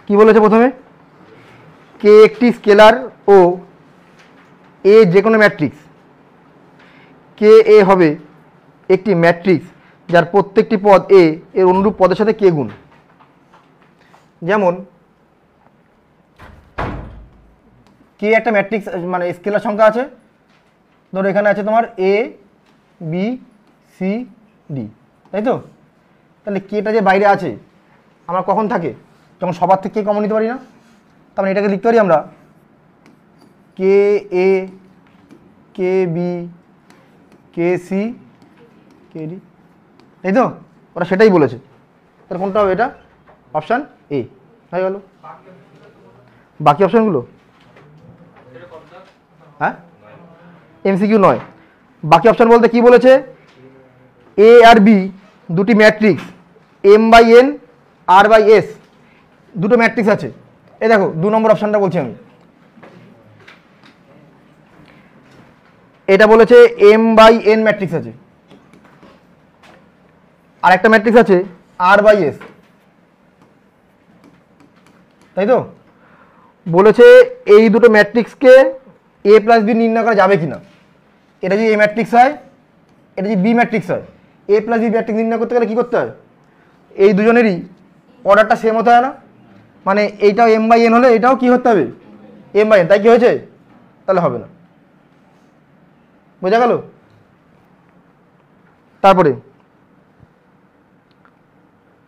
কি বলেছে প্রথমে, কে একটি স্কেলার ও এ যে কোনো ম্যাট্রিক্স, কে এ হবে একটি ম্যাট্রিক্স যার প্রত্যেকটি পদ এ এর অনুরূপ পদের সাথে কে গুণ। যেমন কে একটা ম্যাট্রিক্স মানে স্কেলার সংখ্যা আছে, ধরো এখানে আছে তোমার এ বি সি ডি, তাই তো? তাহলে কেটা যে বাইরে আছে আমার কখন থাকে, যখন সবার থেকে কে কমন নিতে পারি না। তার মানে এটাকে লিখতে পারি আমরা কে এ K B K C K D, তাই তো? ওরা সেটাই বলেছে। তাহলে কোনটা হবে? এটা অপশান এ হয়ে গেল। বাকি অপশানগুলো হ্যাঁ এমসিকিউ নয়। বাকি অপশান বলতে কি বলেছে, এ আর বি দুটি matrix M by N R by S, দুটো ম্যাট্রিক্স আছে। এই দেখো 2 নম্বর অপশানটা বলছি আমি, এটা বলেছে এম বাই এন ম্যাট্রিক্স আছে, আর একটা ম্যাট্রিক্স আছে আর বাই এস, তাই তো? বলেছে এই দুটো ম্যাট্রিক্সকে এ প্লাস বি নির্ণয় করা যাবে কিনা। এটা যদি এ ম্যাট্রিক্স হয়, এটা যদি বি ম্যাট্রিক্স হয়, এ প্লাস বি ম্যাট্রিক্স নির্ণয় করতে গেলে কী করতে হয়, এই দুজনেরই অর্ডারটা সেম হতে হয় না? মানে এইটাও এম বাই এন হলে এটাও কি হতে হবে এম বাই এন, তাই কি হয়েছে? তাহলে হবে না। বোঝা গেল? তারপরে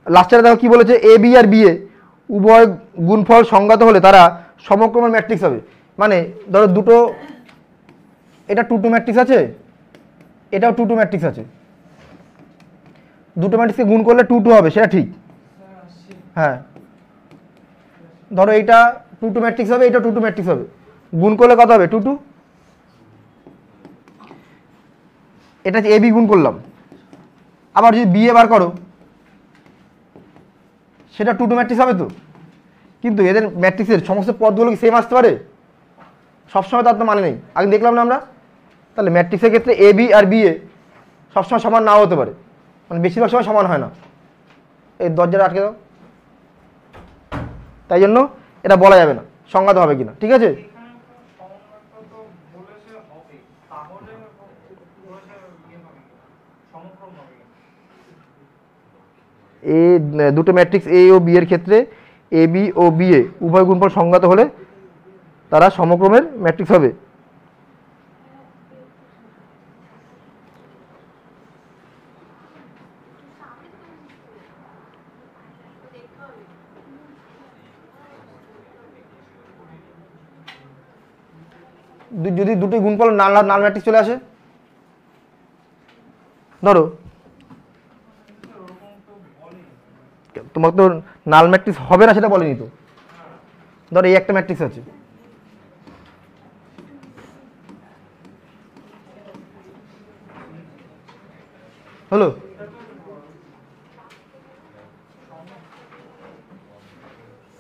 লাস্টের দেখো কি বলেছে, A B R B A উভয় গুণফল সংজ্ঞাত হলে তারা সমক্রমের ম্যাট্রিক্স হবে। মানে ধরো দুটো, এটা 2 ম্যাট্রিক্স আছে, এটাও 2 ম্যাট্রিক্স আছে, দুটো ম্যাট্রিক্সকে গুণ করলে 2 হবে, সেটা ঠিক। হ্যাঁ ধরো এইটা 2 ম্যাট্রিক্স হবে, এটা 2 ম্যাট্রিক্স হবে, গুণ করলে কত হবে? 2 এটা এ বি গুণ করলাম, আবার যদি বি এ বার করো সেটা 2 ম্যাট্রিক্স হবে তো। কিন্তু এদের ম্যাট্রিক্সের সমস্ত পদগুলো কি সেম আসতে পারে? সবসময় তার তো মানে নেই, আগে দেখলাম না আমরা। তাহলে ম্যাট্রিক্সের ক্ষেত্রে A B R B A সবসময় সমান নাও হতে পারে, মানে বেশিরভাগ সময় সমান হয় না। এই দরজাটা আটকে দাও, তাই জন্য এটা বলা যাবে না সংজ্ঞাত হবে কিনা, ঠিক আছে? এই দুটো ম্যাট্রিক্স এ ও বি এর ক্ষেত্রে A B O B A উভয় গুণফল সংজ্ঞাত হলে তারা সমক্রমের ম্যাট্রিক্স হবে। যদি দুটোই গুণফল নাল নাল ম্যাট্রিক্স চলে আসে, ধরো তোমাকে তো নাল ম্যাট্রিক্স হবে না সেটা বলেনি তো। ধরো এই একটা ম্যাট্রিক্স আছে, হলো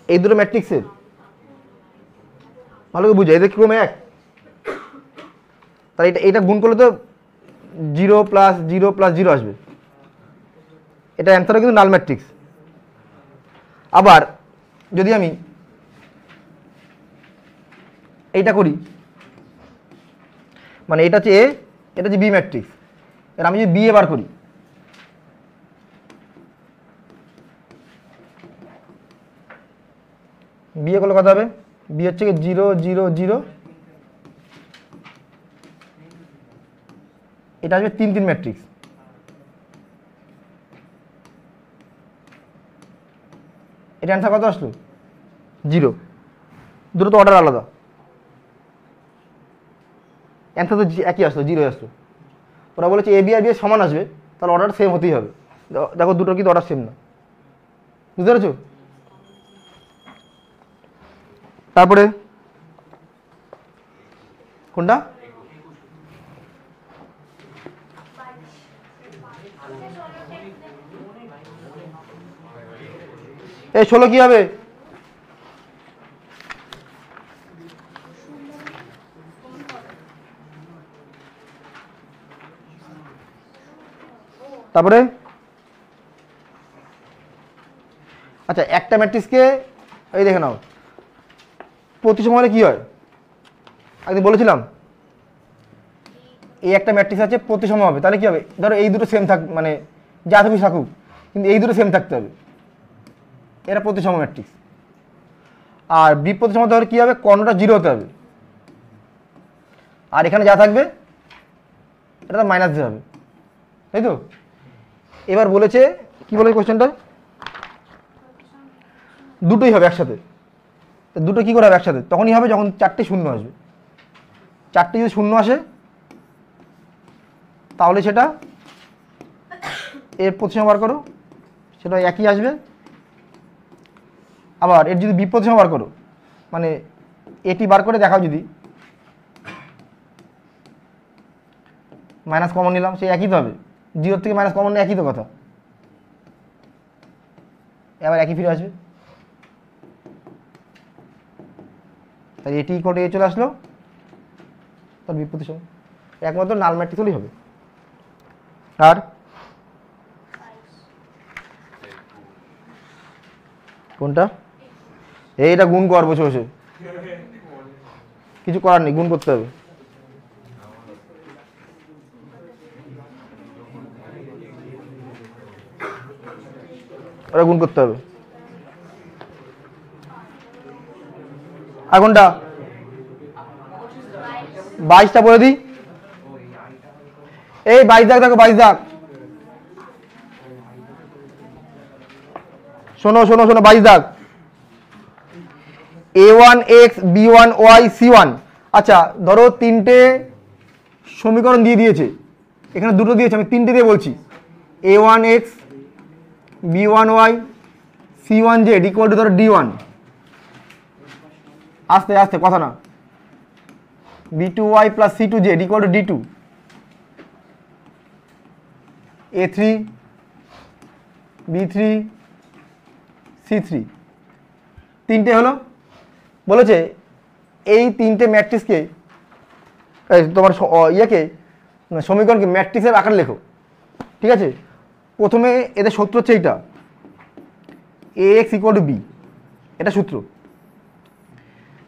এই দুটো ম্যাট্রিক্সের ভালো করে বুঝে, এদের ক্রমে এক, তাহলে এটা গুণ করলে তো 0 + 0 + 0 আসবে। এটা অ্যান্সারও কিন্তু নাল ম্যাট্রিক্স। আবার যদি আমি এইটা করি, মানে এটা হচ্ছে এ, এটা হচ্ছে বি ম্যাট্রিক্স, এর আমি যদি বি এ বার করি, বি এ করলে কত হবে? বি হচ্ছে 0 0 0, এটা আসবে 3 3 ম্যাট্রিক্স। এটা অ্যান্সার কত আসলো? 0। দুটো তো অর্ডার আলাদা, অ্যান্সার তো একই আসলো, 0 আসলো। ওরা বলেছে এ বি আর বি এর সমান আসবে, তাহলে অর্ডার সেম হতেই হবে। দেখো দুটো কিন্তু অর্ডার সেম না, বুঝতে পেরেছো? তারপরে কোনটা? এই 16 কি হবে? তারপরে আচ্ছা একটা ম্যাট্রিক্সকে এই দেখে নাও, প্রতিসম হলে কি হয় একদিন বলেছিলাম, এই একটা ম্যাট্রিক্স আছে প্রতিসম হবে, তাহলে কি হবে, ধরো এই দুটো সেম থাক, মানে যা তুমি থাকুক, কিন্তু এই দুটো সেম থাকতে হবে, এরা প্রতিসম ম্যাট্রিক্স। আর বিপ্রতিসম হতে হলে কী হবে, কর্ণটা 0 হতে হবে, আর এখানে যা থাকবে এটা তো মাইনাস দিয়ে হবে, তাই তো। এবার বলেছে কি বলে কোশ্চেনটা, দুটোই হবে একসাথে, দুটো কী করে হবে একসাথে, তখনই হবে যখন 4টে শূন্য আসবে। 4টে যদি শূন্য আসে তাহলে সেটা এর প্রতিসম বার করো, সেটা একই আসবে। আবার এর যদি বিপ্রতিসম বার করো, মানে এটি বার করে দেখাও, যদি মাইনাস কমন নিলাম, সেই একই তো হবে, 0 থেকে মাইনাস কমন নিয়ে একই তো কথা, এবার একই ফিরে আসবে। তাহলে এটি করে এ চলে আসলো, তার বিপ্রতিসম, একমাত্র নাল ম্যাট্রিক্স হলেই হবে। আর কোনটা, এইটা গুণ কর বসে বসে, কিছু করার নেই, গুণ করতে হবে। ওরা গুণ করতে হবে। আর কোনটা, 22টা বলে দিই, এই 22 দাগ দেখো, 22 দাগ, শোনো শোনো শোনো, 22 দাগ, a1x b1y c1। আচ্ছা ধরো তিনটে সমীকরণ দিয়ে দিয়েছে, এখানে দুটো দিয়েছে, আমি তিনটে দিয়ে বলছি, a1x b1y c1z equal to ধরো d1, আস্তে আস্তে কথা না, b2y plus c2z equal to d2, a3 b3 c3, তিনটে হলো। বলেছে এই তিনটে ম্যাট্রিক্সকে, তোমার ইয়েকে সমীকরণকে ম্যাট্রিক্সের আকারে লেখো, ঠিক আছে। প্রথমে এদের সূত্র হচ্ছে এইটা, ax ইকুয়াল টু b, এটা সূত্র,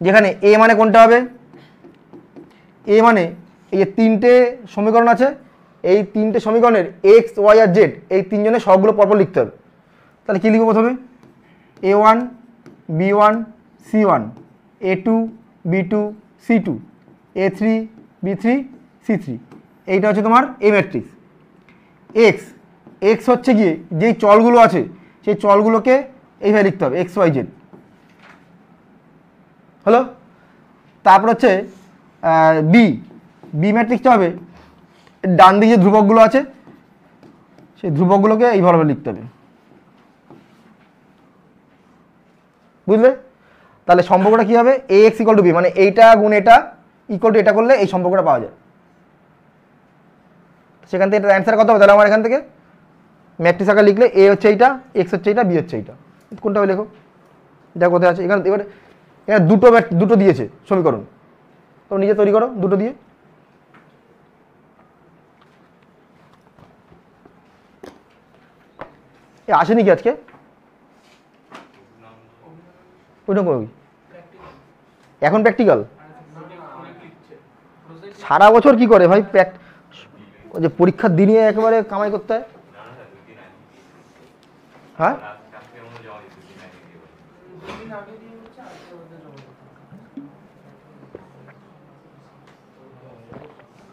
যেখানে a মানে কোনটা হবে, a মানে এই যে তিনটে সমীকরণ আছে, এই তিনটে সমীকরণের x y আর z এই তিনজনের সবগুলো পরপর লিখতে হবে। তাহলে কী লিখবো প্রথমে, a1 b1 c1 a2 b2 c2 a3 b3 c3, এইটা হচ্ছে তোমার এই ম্যাট্রিক্স। এক্স এক্স হচ্ছে গিয়ে যেই চলগুলো আছে সেই চলগুলোকে এইভাবে লিখতে হবে, এক্স ওয়াই জেড, হলো। তারপর হচ্ছে বি, বি ম্যাট্রিক্সটা হবে ডান দিকে যে ধ্রুবকগুলো আছে সেই ধ্রুবকগুলোকে এইভাবে লিখতে হবে, বুঝলে। তাহলে সম্পর্কটা কী হবে, এ এক্স ইকুয়াল টু বি, মানে এইটা গুণ এটা ইকুয়াল টু এটা করলে এই সম্পর্কটা পাওয়া যায়। সেখান থেকে এটা অ্যান্সার কত হবে, তাহলে আমার এখান থেকে ম্যাট্রিক্স আকারে লিখলে এ হচ্ছে এইটা, এক্স হচ্ছে এইটা, বি হচ্ছে এইটা, কোনটা হবে লেখো, যা কোথায় আছে এখানে। এবার এখানে দুটো দিয়েছে সমীকরণ, তো নিজে তৈরি করো দুটো দিয়ে। এ আসেনি কি আজকে, ওইটা করবি এখন প্র্যাকটিক্যাল, সারা বছর কি করে ভাই, ওই যে পরীক্ষার দিনে একেবারে কামাই করতে হয়। হ্যাঁ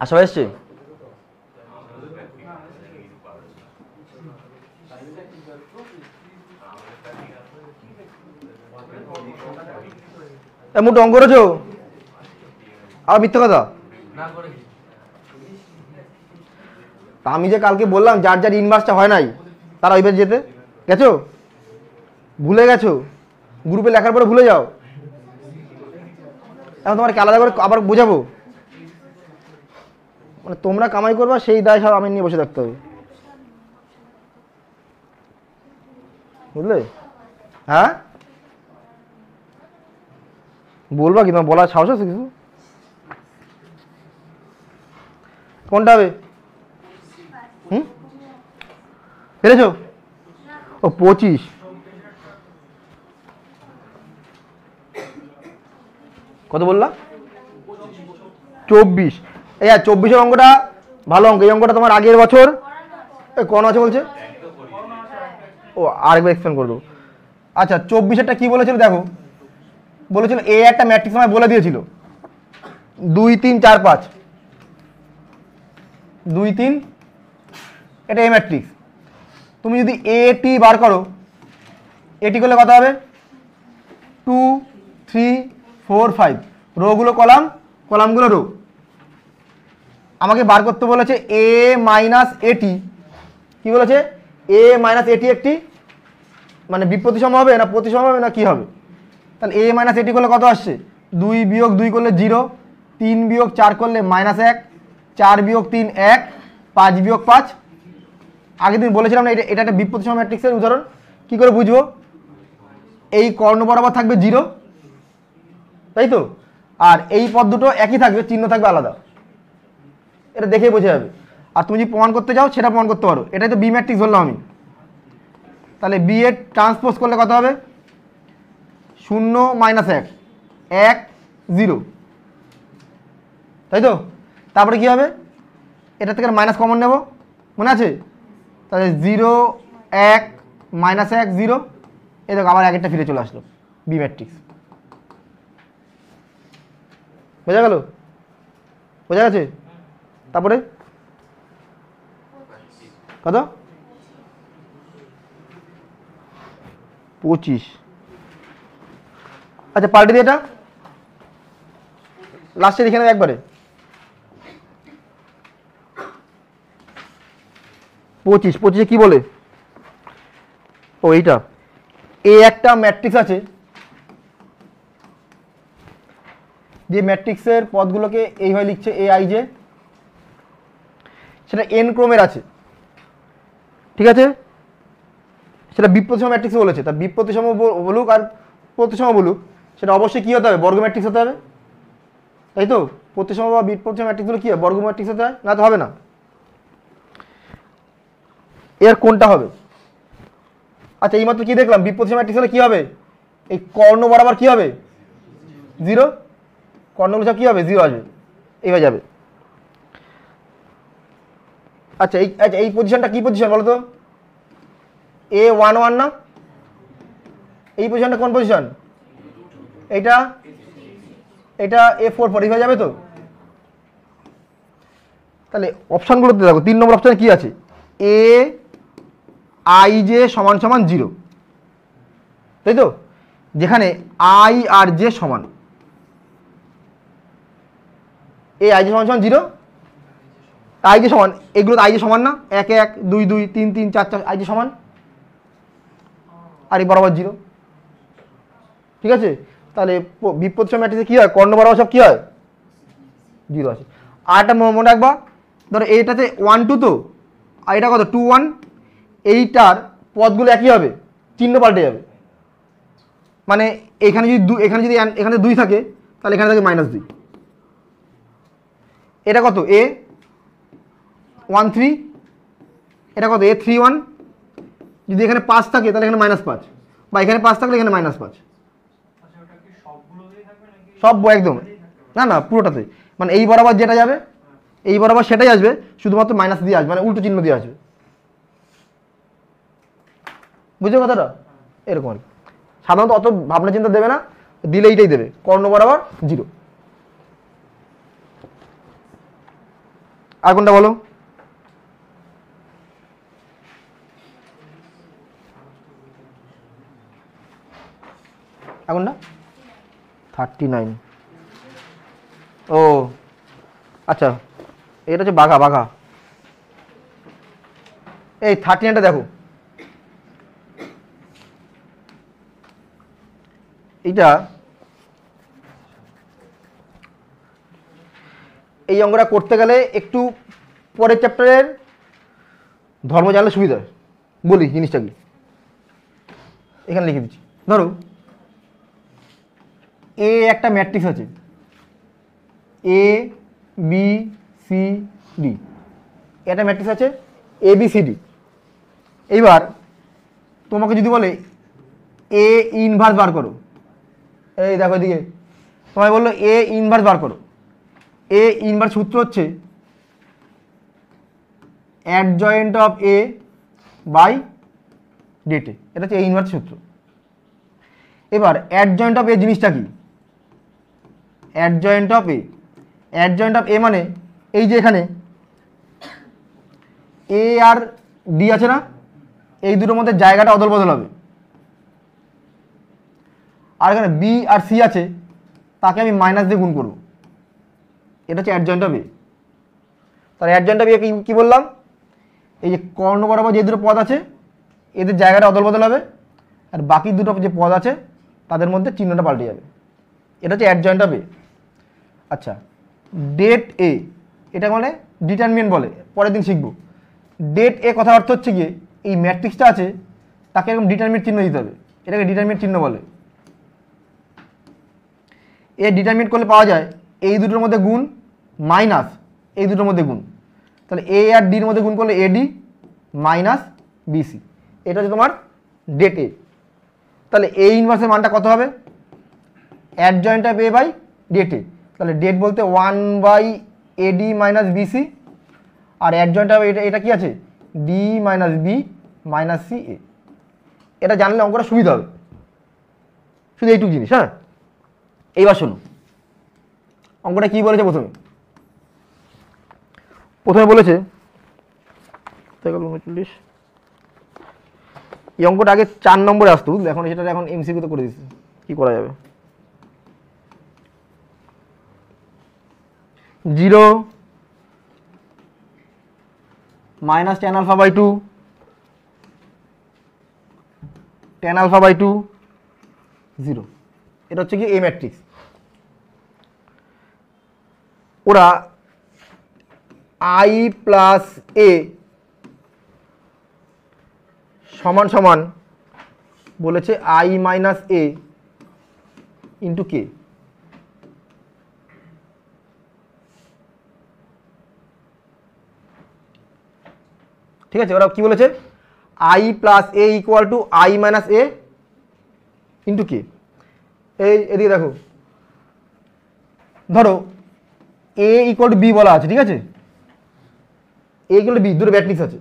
আশা এসছে, মোটো অঙ্ক করেছো আর মিথ্যা কথা। আমি যে কালকে বললাম যার যার ইনভার্সটা হয় নাই তারা ওইভাবে যেতে গেছো, ভুলে গেছো, গ্রুপে লেখার পরে ভুলে যাও, এখন তোমার আলাদা করে আবার বোঝাবো, মানে তোমরা কামাই করবা সেই দায় সব আমি নিয়ে বসে থাকতে হবে, বুঝলে। হ্যাঁ বলবা কি, তোমার বলার সাহস আছে কিছু, কোনটা হবে, পেরেছো, ও 25, কত বললা? 24। এই 24-এর অঙ্কটা ভালো অঙ্ক। এই অঙ্কটা তোমার আগের বছর কোন আছে বলছে? ও আরেকবার এক্সপ্লেন করে দেবো। আচ্ছা 24-এরটা কি বলেছিল দেখো, বলেছিল এ একটা ম্যাট্রিক্স আমায় বলে দিয়েছিল 2 3 4 5, 2 3, এটা এ ম্যাট্রিক্স। তুমি যদি এ টি বার করো, এটি করলে কত হবে? 2 3 4 5, রোগুলো কলাম, কলামগুলো রো। আমাকে বার করতে বলেছে এ মাইনাস এটি। কি বলেছে? এ মাইনাস এটি একটি মানে বিপ্রতিসম হবে না প্রতিসম হবে না কি হবে? তাহলে এ মাইনাস এটি করলে কত আসছে? 2 বিয়োগ 2 করলে 0, 3 বিয়োগ 4 করলে -1, 4 বিয়োগ 3 1, 5 বিয়োগ 5। আগের দিন বলেছিলাম না এটা একটা বিপ্রতিসম ম্যাট্রিক্সের উদাহরণ। কি করে বুঝবো? এই কর্ণ বরাবর থাকবে 0, তাই তো, আর এই পদ দুটো একই থাকবে, চিহ্ন থাকবে আলাদা। এটা দেখেই বোঝা যাবে। আর তুমি যদি প্রমাণ করতে চাও সেটা প্রমাণ করতে পারো। এটাই তো বি ম্যাট্রিক্স বললাম আমি। তাহলে বি এর ট্রান্সপোজ করলে কত হবে? 0 -1 1 0, তাই তো। তারপরে কি হবে? এটা থেকে মাইনাস কমন নেব, মনে আছে? তাহলে 0 1 -1 0, এই দেখো আবার আগেরটা ফিরে চলে আসলো, বি ম্যাট্রিক্স। বোঝা গেল? বোঝা গেছে? তারপরে কত? 25। আচ্ছা পাল্টে দিয়ে এটা লাস্টে লিখে নেবে একবারে। 25 কি বলে? ও এইটা এ একটা ম্যাট্রিক্স আছে, যে ম্যাট্রিক্সের পদগুলোকে এইভাবে লিখছে এ আই জে, সেটা এন ক্রমের আছে, ঠিক আছে। সেটা বিপ্রতিসম ম্যাট্রিক্স বলেছে। তা বিপ্রতিসম বলুক আর প্রতিসম বলুক, সেটা অবশ্যই কী হতে হবে? বর্গ ম্যাট্রিক্স হতে হবে, তাই তো। প্রতিসম বা বিপ্রতিসম ম্যাট্রিক্সগুলো কী হয়? বর্গ ম্যাট্রিক্স হতে হয়, না তো হবে না। এর কোনটা হবে? আচ্ছা এইমাত্র কি দেখলাম? বিপ্রতিসম ম্যাট্রিক্স হলে কী হবে? এই কর্ণ বরাবর কী হবে? 0, কর্ণগুলো সব কী হবে? 0 আসবে, এইভাবে যাবে। আচ্ছা এই পজিশনটা কী পজিশন বলো তো? A11 না? এই পজিশনটা কোন পজিশন? এটা A44 হয়ে যাবে তো। তাহলে অপশানগুলোতে দেখো 3 নম্বর অপশানে কি আছে? এ আই জে সমান সমান 0, তাই তো। যেখানে আই আর জে সমান, এ আই জে সমান সমান 0, আই জে সমান, এগুলো তো আই জে সমান না? 1 1 2 2 3 3 4 4, আই জে সমান, আর এই বরাবর 0, ঠিক আছে। তাহলে বিপ্রতিসম ম্যাট্রিক্সে কী হয়? কর্ণ বরাবর সব কী হয়? 0 আছে। আর একটা মনে রাখবা, ধরো এইটাতে 1 2 তো, আর এটা কত? 2 1, এইটার পদগুলো একই হবে, চিহ্ন পাল্টে যাবে। মানে এখানে যদি এখানে 2 থাকে, তাহলে এখানে থাকে -2। এটা কত? A13, এটা কত? A31। যদি এখানে 5 থাকে তাহলে এখানে -5, বা এখানে 5 থাকলে এখানে -5। সব একদম না না, পুরোটাতে। মানে এই বরাবর যেটা যাবে, এই বরাবর সেটাই আসবে, শুধুমাত্র মাইনাস দিয়ে আসবে, মানে উল্টো চিহ্ন দিয়ে আসবে। বুঝছো কথাটা? এরকম আর কি। সাধারণত অত ভাবনা চিন্তা দেবে না, দিলে এইটাই দেবে, কর্ণ বরাবর 0। আর কোনটা বলো? কোনটা? 39। ও আচ্ছা, এটা হচ্ছে বাঘা। এই 39টা দেখো, এইটা এই অঙ্কটা করতে গেলে একটু পরের চ্যাপ্টারের ধর্ম জানলে সুবিধা হয়। বলি জিনিসটা কি, এখানে লিখে দিচ্ছি। ধরো এ একটা ম্যাট্রিক্স আছে, এ বি সি ডি, এটা ম্যাট্রিক্স আছে এ বি সি ডি। এইবার তোমাকে যদি বলে এ ইনভার্স বার করো, এই দেখো এদিকে তোমায় বললো এ ইনভার্স বার করো। এ ইনভার্স সূত্র হচ্ছে অ্যাডজয়েন্ট অফ এ বাই ডেটে, এটা হচ্ছে এ ইনভার্স সূত্র। এবার অ্যাডজয়েন্ট অফ এ জিনিসটা কি? Adjoint of A, adjoint of A মানে এই যে এখানে এ আর ডি আছে না, এই দুটোর মধ্যে জায়গাটা অদল বদল হবে। আর এখানে বি আর সি আছে, তাকে আমি মাইনাস দিয়ে গুণ করব, এটা হচ্ছে অ্যাডজয়েন্ট অফ এ। তাহলে অ্যাডজয়েন্ট অফ এ কি বললাম? এই যে কর্ণ বরাবর যে দুটো পদ আছে এদের জায়গাটা অদল বদল হবে, আর বাকি দুটো যে পদ আছে তাদের মধ্যে চিহ্নটা পাল্টে যাবে, এটা হচ্ছে অ্যাডজয়েন্ট অফ এ। আচ্ছা, ডেট এ, এটা মানে ডিটারমিনেন্ট বলে, পরের দিন শিখবো। ডেট এ কথা অর্থ হচ্ছে গিয়ে এই ম্যাট্রিক্সটা আছে তাকে এরকম ডিটারমিনেন্ট চিহ্ন দিতে হবে, এটাকে ডিটারমিনেন্ট চিহ্ন বলে। এ ডিটারমিনেন্ট করলে পাওয়া যায় এই দুটোর মধ্যে গুণ মাইনাস এই দুটোর মধ্যে গুণ, তাহলে এ আর ডির মধ্যে গুণ করলে এডি মাইনাস বিসি, এটা হচ্ছে তোমার ডেট এ। তাহলে এ ইনভার্সের মানটা কত হবে? Adjoint of A by det A, তাহলে ডেট বলতে 1 বাই এডি মাইনাস বিসি, আর অ্যাডজয়েন্ট অফ এটা কি আছে? D minus B minus C A. এটা জানলে অঙ্কটা সুবিধা হবে, শুধু এইটুকু জিনিস। হ্যাঁ, এইবার শোনো অঙ্কটা কি বলেছে। প্রথমে বলেছে 39, এই অঙ্কটা আগে 4 নম্বরে আসতো, বুঝলে, এখন সেটা এখন এমসিকিউতে করে দিচ্ছে, কি করা যাবে? 0 minus tan alpha by 2, tan alpha by 2 0, এটা হচ্ছে কি এ ম্যাট্রিক্স। ওরা আই প্লাস এ সমান সমান বলেছে I minus A into K. ঠিক আছে, ওরা কি বলেছে? I plus A equal to I minus A into K. এই এদিকে দেখো, ধরো এ ইকুয়াল টু বি বলা আছে, ঠিক আছে, এ ইকুয়াল টু বি, দুটো ম্যাট্রিক্স আছে।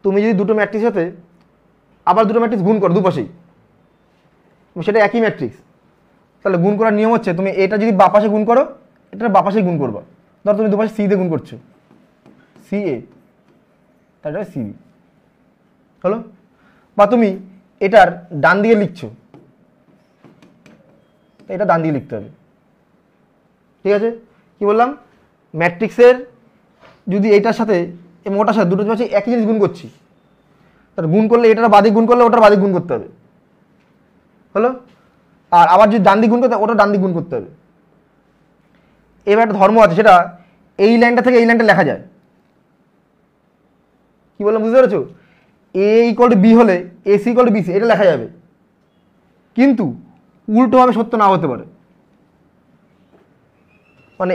তুমি যদি দুটো ম্যাট্রিক্স সাথে আবার দুটো ম্যাট্রিক্স গুণ করো দুপাশেই, সেটা একই ম্যাট্রিক্স, তাহলে গুণ করার নিয়ম হচ্ছে তুমি এটা যদি বাপাশে গুণ করো এটা বাপাশে গুণ করবা। ধরো তুমি দুপাশে সি দিয়ে গুণ করছো, সি এ, তাহলে সি বি হলো। বা তুমি এটার ডান দিকে লিখছো, এটা ডান দিকে লিখতে হবে। ঠিক আছে, কি বললাম? ম্যাট্রিক্সের যদি এইটার সাথে এবং ওটার সাথে দুটো পাশে একই জিনিস গুণ করছি, তাহলে গুণ করলে এটার বাদিক গুণ করলে ওটার বাদিক গুণ করতে হবে, হলো। আর আবার যদি ডান দিক গুণ করতে ওটা ডান দিক গুণ করতে হবে। এবার একটা ধর্ম আছে, সেটা এই লাইনটা থেকে এই লাইনটা লেখা যায়। কি বললাম বুঝতে পেরেছো? এ ইকুয়াল টু বি হলে A C equal to BC এটা লেখা যাবে, কিন্তু উল্টোভাবে সত্য না হতে পারে। মানে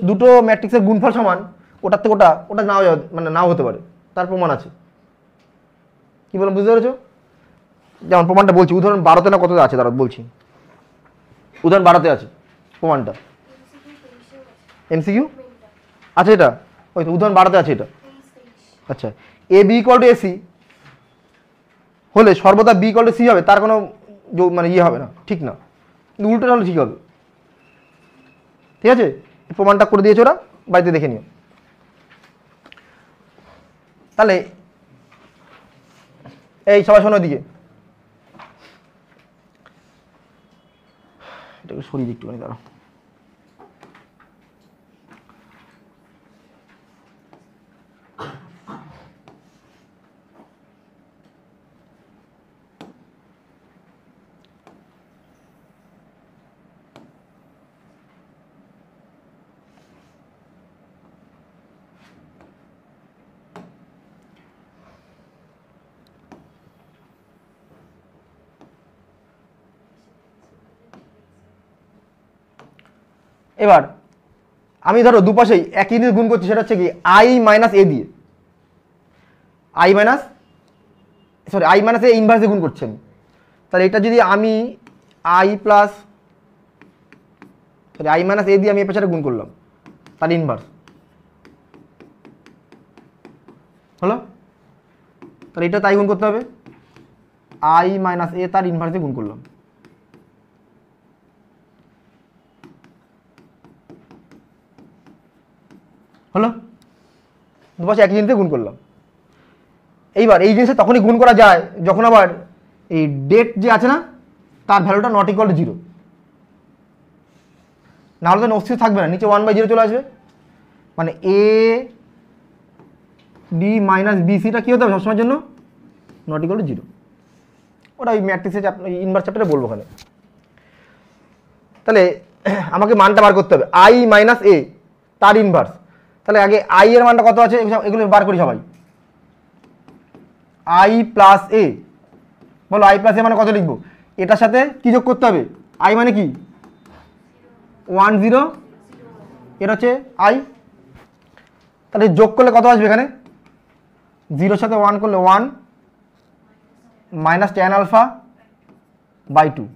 দুটো ম্যাট্রিক্সের গুণফল সমান, ওটার থেকে ওটা নাও যাবে, মানে নাও হতে পারে, তার প্রমাণ আছে। কি বললাম বুঝতে পেরেছো? যেমন প্রমাণটা বলছি, উদাহরণ 12তে না কততে আছে, তারা বলছি, উদাহরণ 12তে আছে প্রমাণটা। এমসিকিউ আচ্ছা, এটা ওই তো উদাহরণ 12তে আছে এটা। আচ্ছা, A B equal to AC হলে সর্বদা বি ইকুয়াল টু সি হবে, তার কোনো মানে ইয়ে হবে না, ঠিক না, কিন্তু উল্টোটা হলে ঠিক হবে। ঠিক আছে, প্রমাণটা করে দিয়েছে ওরা, বাড়িতে দেখে নিও। তাহলে এই সবাই শোনো দিকে, এটাকে সরিয়ে দিই একটুখানি, দাঁড়াও। এবার আমি ধরো দুপাশেই একই জিনিস গুণ করছি, সেটা হচ্ছে কি আই মাইনাস এ দিয়ে, আই মাইনাস এ ইনভার্সে গুণ করছি আমি। তাহলে এটা যদি আমি আই প্লাস তাহলে আই মাইনাস এ দিয়ে আমি এ পেছনে গুণ করলাম, তার ইনভার্স হলো। তাহলে এটা তাই গুণ করতে হবে, আই মাইনাস এ তার ইনভার্সে গুণ করলাম। হলো, দুপাশে একই জিনিসে গুণ করলাম। এইবার এই জিনিসে তখনই গুণ করা যায় যখন আবার এই ডেট যে আছে না তার ভ্যালুটা নট ইকুয়াল টু 0, নাহলে তো অস্তিত্ব থাকবে না, নিচে 1/0 চলে আসবে। মানে এ ডি মাইনাস বিসিটা কী হতে হবে সবসময়ের জন্য নট ইকুয়াল টু 0। ওটা ওই ম্যাট্রিক্সের ইনভার্স চ্যাপ্টারে বলবো ওখানে। তাহলে আমাকে মানটা বার করতে হবে আই মাইনাস এ তার ইনভার্স। তাহলে আগে আই এর মানটা কত আছে এগুলো বার করি সবাই। আই প্লাস এ, বলো আই প্লাস এ মানে কত লিখবো? এটার সাথে কি যোগ করতে হবে? আই মানে কি 1 0, এটা হচ্ছে আই। তাহলে যোগ করলে কত আসবে এখানে? 0 সাথে 1 করলে 1 মাইনাস tan আলফা বাই 2,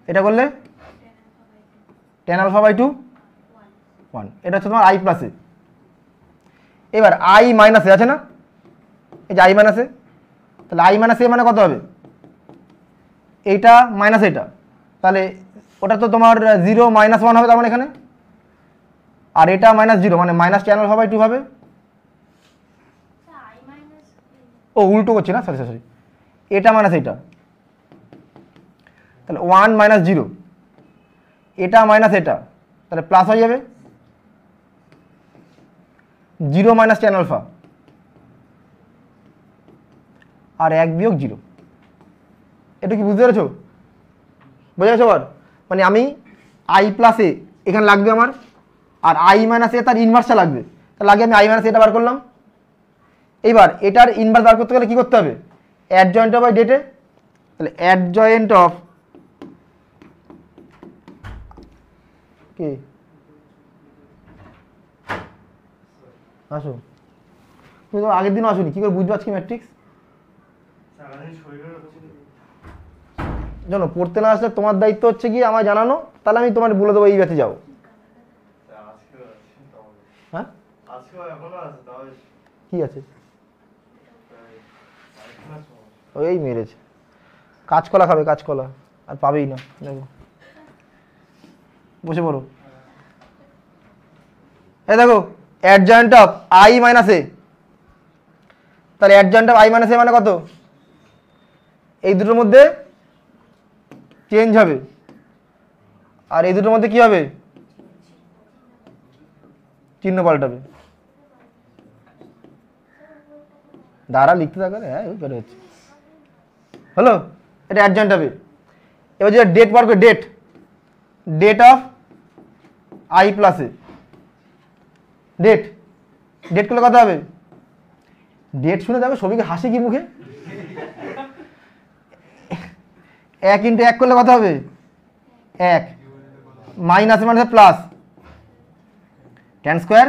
এটা করলে tan আলফা বাই 2 1, এটা হচ্ছে তোমার আই প্লাস এ। এবার আই মাইনাস এ আছে না, এই যে আই মাইনাস এ, তাহলে আই মাইনাস এ মানে কত হবে? এইটা মাইনাস এটা, তাহলে ওটা তো তোমার 0 মাইনাস 1 হবে, তার মানে এখানে, আর এটা মাইনাস 0 মানে মাইনাস tan আলফা বাই 2 হবে। ও উল্টো করছি না, সরি সরি, এটা মাইনাস এটা, তাহলে 1 মাইনাস 0, এটা মাইনাস এটা, তাহলে প্লাস হয়ে যাবে 0 মাইনাস tan আলফা আর 1 বিয়োগ 0। এটা কি বুঝতে পেরেছো? বোঝা গেছে আবার? মানে আমি আই প্লাস এ এখানে লাগবে আমার, আর আই মাইনাস এ তার ইনভার্সটা লাগবে, তাহলে আগে আমি আই মাইনাস এটা বার করলাম। এইবার এটার ইনভার্স বার করতে গেলে কী করতে হবে? অ্যাডজয়েন্ট অফ বাই ডেটে, তাহলে অ্যাডজয়েন্ট অফ কি আসো, তুমি তো আগের দিনও আসোনি, কী করে বুঝবো আজকে ম্যাট্রিক্স? জানো পড়তে না আসলে তোমার দায়িত্ব হচ্ছে কি আমায় জানানো, তাহলে আমি তোমার বলে দেবো এই ব্যাচে যাও। হ্যাঁ কি আছে? ওই মেরেছে, কাঁচকলা খাবে, কাঁচকলা আর পাবেই না, দেখো বসে পড়ো। এই দেখো অ্যাডজয়েন্ট অফ আই মাইনাস এ, তাহলে অ্যাডজয়েন্ট অফ আই মাইনাস এ মানে কত? এই দুটোর মধ্যে চেঞ্জ হবে, আর এই দুটোর মধ্যে কি হবে? চিহ্ন পাল্টাবে। দ্বারা লিখতে থাকবে, হ্যাঁ ওই করে হচ্ছে। হলো, এটা অ্যাডজয়েন্ট হবে। এবার যেটা ডেট বার করে, det det of I plus A, det det করলে কত হবে? ডেট শুনে যাবে সবিকে হাসি কি মুখে? 1 ইন্টু 1 করলে কত হবে? 1 মাইনাস মানে plus tan square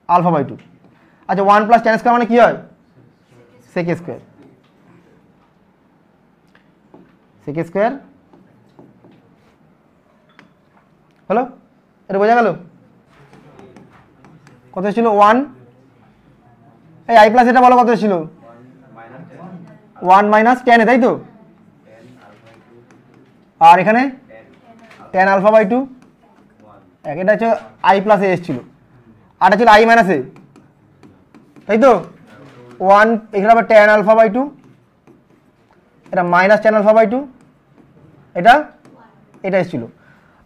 alpha by 2। আচ্ছা 1 প্লাস tan স্কোয়ার মানে কি হয়? sec square, sec square. হলো, এটা বোঝা গেল? কত ছিল? 1, এই আই প্লাস এটা বলো কত ছিল? 1 মাইনাস tan এ, তাই তো? আর এখানে tan আলফা বাই 2, এটা হচ্ছে আই প্লাস এ এসেছিল, আর এটা ছিল আই মাইনাস এ, তাই তো? 1 এখানে আবার tan আলফা বাই 2, এটা মাইনাস tan আলফা বাই 2, এটা এটা এসেছিল।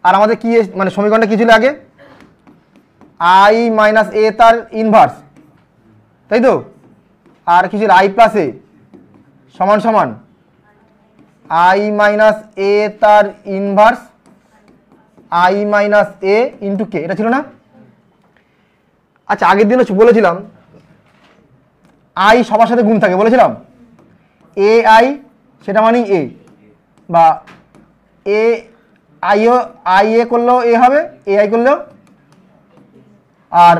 আর আমাদের কি মানে সমীকরণটা কি ছিল আগে? আই মাইনাস এ তার ইনভার্স, তাই তো? আর কি ছিল? আই প্লাস এ সমান সমান আই মাইনাস এ তার inverse I minus A into K, এটা ছিল না? আচ্ছা আগের দিনও বলেছিলাম আই সবার সাথে গুণ থাকে, বলেছিলাম এ আই সেটা মানে এ, বা এ আইও আই এ করলেও এ হবে, এ আই করলেও, আর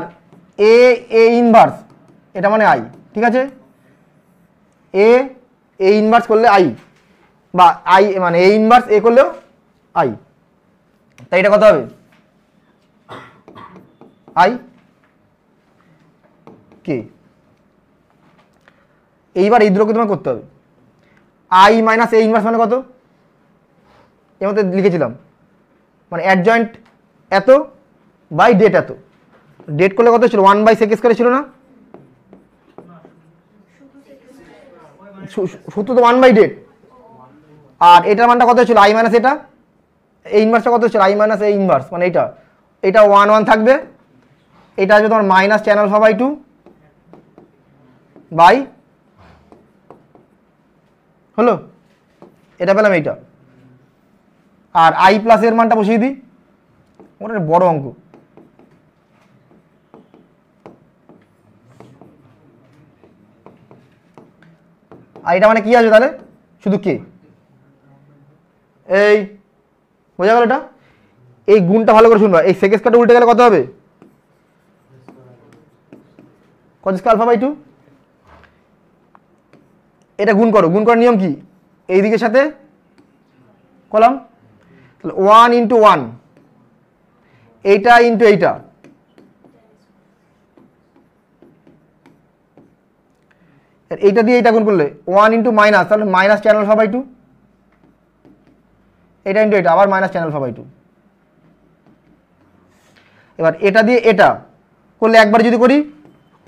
এ এ ইনভার্স এটা মানে আই, ঠিক আছে? এ এ ইনভার্স করলে আই, বা আই মানে এ ইনভার্স এ করলেও আই, তাই এটা কত হবে? I K. এইবার এই দুটোকে তোমার করতে হবে। আই মাইনাস এ ইনভার্স মানে কত, এর মধ্যে লিখেছিলাম, মানে অ্যাডজয়েন্ট এত বাই ডেট এত। ডেট করলে কত ছিল, 1/sec² ছিল না, সূত্র তো 1/ডেট। আর এটার মানটা কত ছিল, আই মাইনাস এটা এই ইনভার্সটা কত ছিল, আই মাইনাস এই ইনভার্স মানে এটা, এটা 1 1 থাকবে, এটা আসবে তোমার মাইনাস tan α/2 বাই, হলো, এটা পেলাম এইটা। আর আই প্লাস এর মানটা বসিয়ে দিই, ওটা বড় অঙ্ক। আর এটা মানে কি আসবে তাহলে, শুধু কে। এই বোঝা গেল এটা। এই গুণটা ভালো করে শুনবা, এই সেকেন্ড স্কয়ারটা উল্টে গেলে কত হবে, cos স্কয়ার α/2। এটা গুণ করো, গুণ করার নিয়ম কি, এই দিকের সাথে কলাম, তাহলে 1 × 1, এইটা ইন্টু এইটা, এইটা দিয়ে এইটা গুণ করলে 1 × মাইনাস, তাহলে মাইনাস tan α/2, এটা ইন্টু এটা আবার মাইনাস tan α/2। এবার এটা দিয়ে এটা করলে একবার যদি করি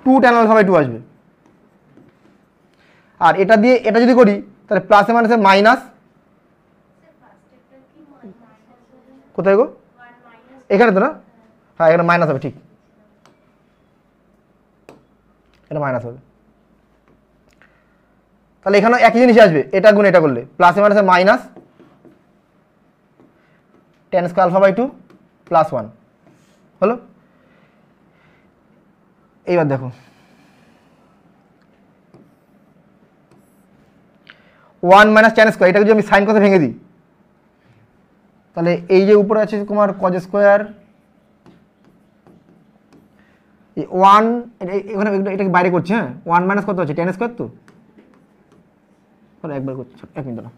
2 tan α/2 আসবে। আর এটা দিয়ে এটা যদি করি তাহলে প্লাসে মাইনাসে মাইনাস, কোথায় গো, এখানে তো না, হ্যাঁ এখানে মাইনাস হবে, ঠিক এটা মাইনাস হবে। তাহলে এখানে একই জিনিস আসবে, এটা গুণ এটা করলে প্লাসে মাইনাসে মাইনাস tan স্কয়ার α/2 প্লাস 1 হলো। এইবার দেখো 1 মাইনাস tan স্কয়ার, এটাকে যদি আমি সাইন কথা ভেঙে দিই, তাহলে এই যে উপরে আছে তোমার cos স্কয়ার, এই 1 এখানে এটাকে বাইরে করছি, হ্যাঁ 1 মাইনাস কত আছে tan স্কয়ার, তো একবার করছি, এক মিনিট না,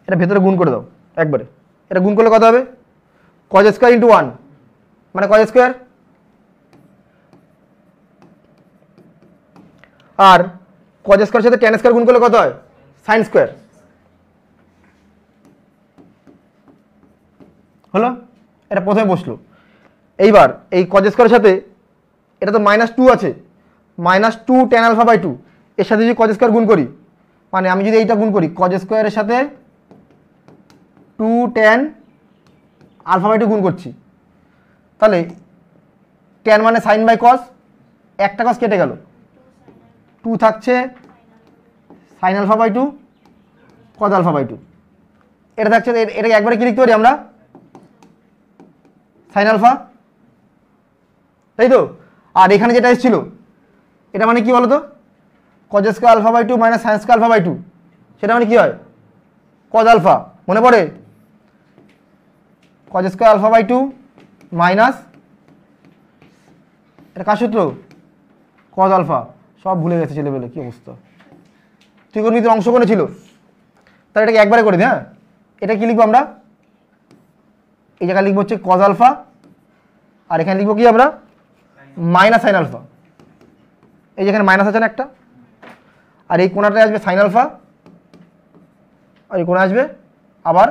এটা ভেতরে গুণ করে দাও একবারে, এটা গুণ করলে কত হবে, cos স্কয়ার × 1 মানে cos স্কয়ার, আর cos স্কয়ারের সাথে tan স্কয়ার গুণ করলে কত হয়, sin স্কয়ার, হলো, এটা প্রথমে বসলো। এইবার এই cos স্কয়ারের সাথে এটা তো -2 আছে, -2 tan α/2, এর সাথে যদি cos স্কয়ার গুণ করি, মানে আমি যদি এইটা গুণ করি cos স্কয়ারের সাথে 2 tan α/2 গুণ করছি, তাহলে tan মানে sin বাই cos, একটা cos কেটে গেল, 2 থাকছে sin α/2 cos α/2, এটা থাকছে, এটাকে একবারে কি লিখতে পারি আমরা, sin α, তাই তো। আর এখানে যেটা এসেছিল এটা মানে কি বলতো, cos square α/2 minus sin square α/2, সেটা মানে কি হয়, cos α, মনে পড়ে, cos স্কয়ার α/2 মাইনাস, এটা কার সূত্র, cos α, সব ভুলে গেছে ছেলেবেলে, কি অবস্থা, ত্রিকোণমিতির অংশকোণে ছিল, তাহলে এটাকে একবারে করে দিই, হ্যাঁ এটা কি লিখবো আমরা, এই জায়গায় লিখবো হচ্ছে cos α, আর এখানে লিখবো কি আমরা মাইনাস sin α, এই যেখানে মাইনাস আছে না একটা, আর এই কোণাটায় আসবে sin α, আর এই কোণে আসবে আবার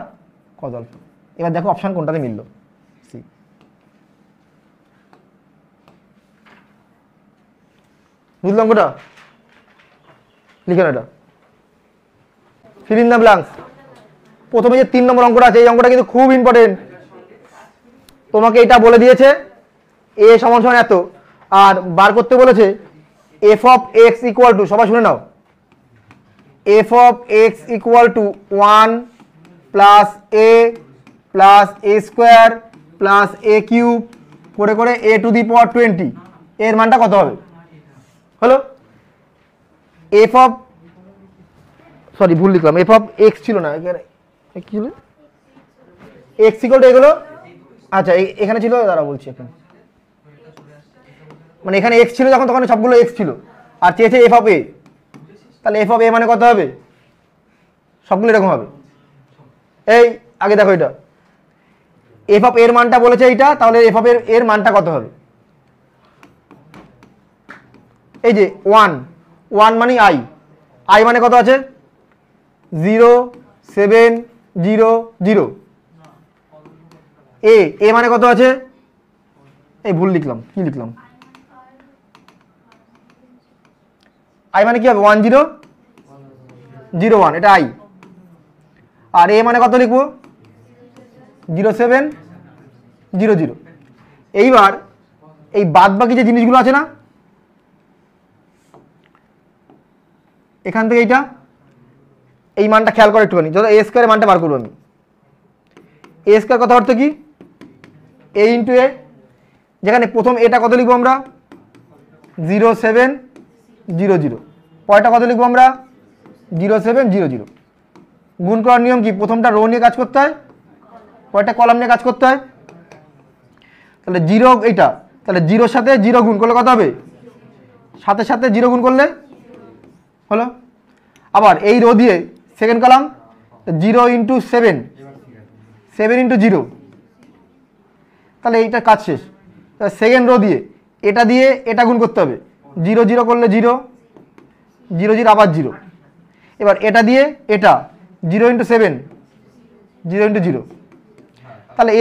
cos α। এবার দেখো অপশন কোনটাতে মিললো, সি। বুঝলাম অঙ্কটা, লিখে না, এটা ফিল ইন দ্য ব্ল্যাঙ্কস। প্রথমে যে 3 নম্বর অঙ্কটা আছে, এই অঙ্কটা কিন্তু খুব ইম্পর্টেন্ট, তোমাকে এটা বলে দিয়েছে a = এত, আর বার করতে বলেছে f of x = সবাই শুনে নাও, f of x = 1 plus a plus a square plus a cube করে করে a টু দি পাওয়ার 20, এর মানটা কত হবে, হলো f of, সরি ভুল লিখলাম, f of x ছিল না, কি ছিল, x = এগুলো, আচ্ছা এখানে ছিল, দাঁড়া বলছি এখন, মানে এখানে x ছিল যখন, তখন সবগুলো x ছিল, আর চেয়েছে f of a, তাহলে f of a মানে কত হবে, সবগুলো এরকম হবে। এই আগে দেখো এটা এফ অফ এর মানটা বলেছে এইটা, তাহলে এফ অফ এর মানটা কত হবে? এই যে 1 মানে আই মানে কত আছে? 0 7 0 0। এ মানে কত আছে? এই ভুল লিখলাম, কি লিখলাম? আই মানে কি হবে? 1 0 0 1, এটা আই। আর এ মানে কত লিখবো? 0 7 0 0। এইবার এই বাদ বাকি যে জিনিসগুলো আছে না, এখান থেকে এইটা, এই মানটা খেয়াল করে একটুখানি। যত এ স্কোয়ারের মানটা বার করবো আমি। এ স্কোয়ার কথা অর্থ কি? এ ইন্টু এ। যেখানে প্রথম এটা কত লিখবো আমরা? 0 7 0 0। পরেরটা কত লিখবো আমরা? 0 7 0 0। গুণ করার নিয়ম কি? প্রথমটা রো নিয়ে কাজ করতে হয়, পরেরটা কলাম নিয়ে কাজ করতে হয়। তাহলে 0 এইটা, তাহলে 0-র সাথে 0 গুণ করলে কত হবে? সাথে সাথে 0 গুণ করলে হলো। আবার এই রো দিয়ে সেকেন্ড কলাম 0 ইন্টু 7 7 ইন্টু 0, তাহলে এইটা কাজ শেষ। সেকেন্ড রো দিয়ে এটা দিয়ে এটা গুণ করতে হবে, 0 0 করলে 0 0 0 আবার 0। এবার এটা দিয়ে এটা 0 ইন্টু 7 0 ইন্টু 0, তাহলে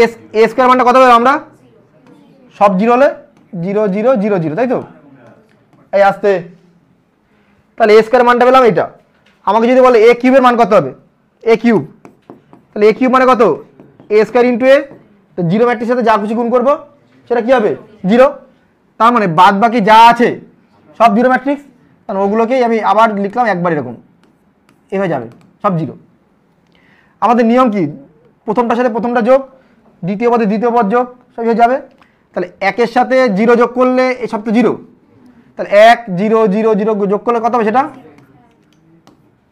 এ স্কোয়ার মানটা কত হবে? আমরা সব 0 হলে 0 0 0 0, তাই তো? এই আসতে, তাহলে এ স্কোয়ার মানটা পেলাম এইটা। আমাকে যদি বলে এ কিউবের মান কত হবে? এ কিউব, তাহলে এ কিউব মানে কত? এ স্কোয়ার ইন্টু এ। তো 0 ম্যাট্রিক্সের সাথে যা কিছু গুণ করবো সেটা কি হবে? 0। তার মানে বাদ বাকি যা আছে সব 0 ম্যাট্রিক্স। কারণ ওগুলোকেই আমি আবার লিখলাম একবার এরকম, এভাবে যাবে সব 0। আমাদের নিয়ম কি? প্রথমটার সাথে প্রথমটা যোগ, দ্বিতীয় পদে দ্বিতীয় পদ যোগ, সব হয়ে যাবে। তাহলে 1-এর সাথে 0 যোগ করলে এই সব তো 0, তাহলে 1 0 0 0 যোগ করলে কত হবে? সেটা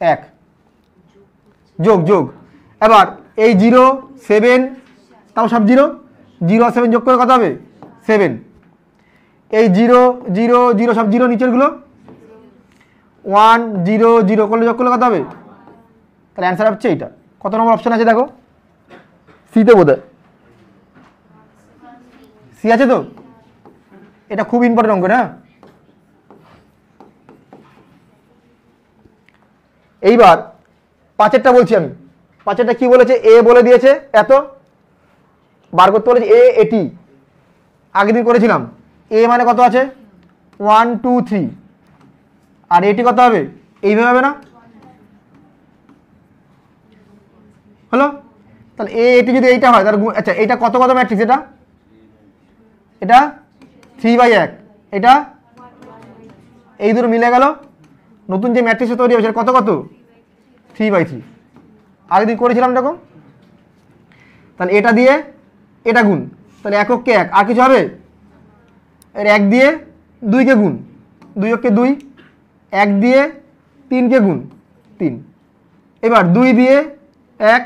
1 যোগ যোগ। এবার এই 0 7 তাও সব 0 0 7 যোগ করে কত হবে? 7। এই 0 0 0 সব 0 নিচেরগুলো 1 0 0 করলে যোগ করলে কত হবে? তাহলে অ্যান্সার হচ্ছে এইটা। কত নম্বর অপশন আছে দেখো? সিতে বোধ হয়, সি আছে তো? এটা খুব ইম্পর্টেন্ট অঙ্ক না। এইবার 5-এরটা বলছি আমি। 5-এরটা কি বলেছে? এ বলে দিয়েছে এত, বার করতে বলেছে এ এটি। আগের দিন করেছিলাম। এ মানে কত আছে? 1 2 3। আর এটি কত হবে? এইভাবে হবে না? হলো। তাহলে এ এটি যদি এইটা হয় তাহলে আচ্ছা এটা কত কত ম্যাট্রিক্স? এটা এটা 3/1, এটা এই দুটো মিলে গেল, নতুন যে ম্যাট্রিক্স তৈরি হবে সেটা কত কত? 3/3। আগের দিন করেছিলাম এরকম। তাহলে এটা দিয়ে এটা গুণ, তাহলে এককে 1, আর কিছু হবে? এর 1 দিয়ে 2-কে গুণ, 2-কে 2, 1 দিয়ে 3-কে গুণ 3। এবার 2 দিয়ে 1,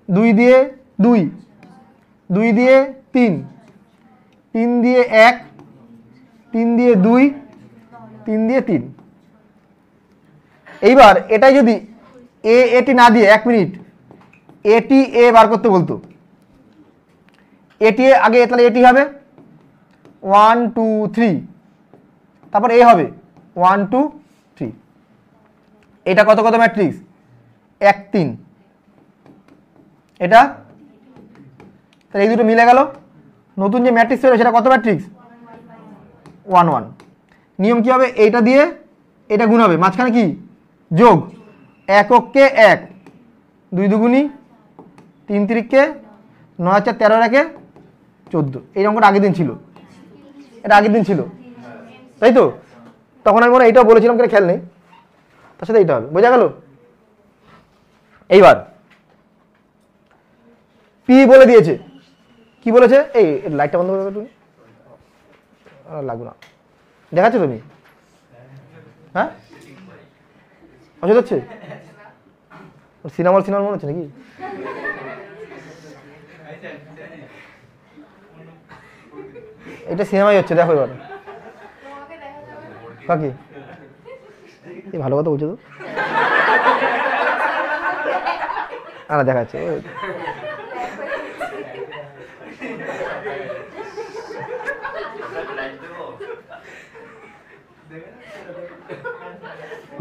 2 দিয়ে 2, 2 দিয়ে 3, 3 দিয়ে 1, 3 দিয়ে 2, 3 দিয়ে 3। এইবার এটাই যদি এটি না দিয়ে 1 মিনিট এটি এ বার করতে বলতো, এটি আগে, তাহলে এটি হবে 1 2 3, তারপর এ হবে 1 2 3। এটা কত কত ম্যাট্রিক্স? 1 3। এটা তাহলে এই দুটো মিলে গেল, নতুন যে ম্যাট্রিক্স হলো সেটা কত ম্যাট্রিক্স? 1 1। নিয়ম কি হবে? এইটা দিয়ে এটা গুণ হবে, মাঝখানে কি যোগ, এককে 1, 2 দুগুণী 3 3-কে 9 4 13 14। এই অঙ্কটা আগের দিন ছিল, এটা আগের দিন ছিল, তাই তো? তখন আমি মনে হয় এইটাও বলেছিলাম, করে খেয়াল নেই। তার সাথে এইটা হবে, বোঝা গেল? এইবার পি বলে দিয়েছে, কি বলেছে? এই লাইটটা বন্ধ করবে তুমি, লাগবে না, দেখাচ্ছ তুমি? হ্যাঁ অসুবিধা হচ্ছে? সিনেমার মনে হচ্ছে নাকি? এটা সিনেমাই হচ্ছে, দেখো এবার। কাকি এই ভালো কথা বলছো তো, না দেখাচ্ছে।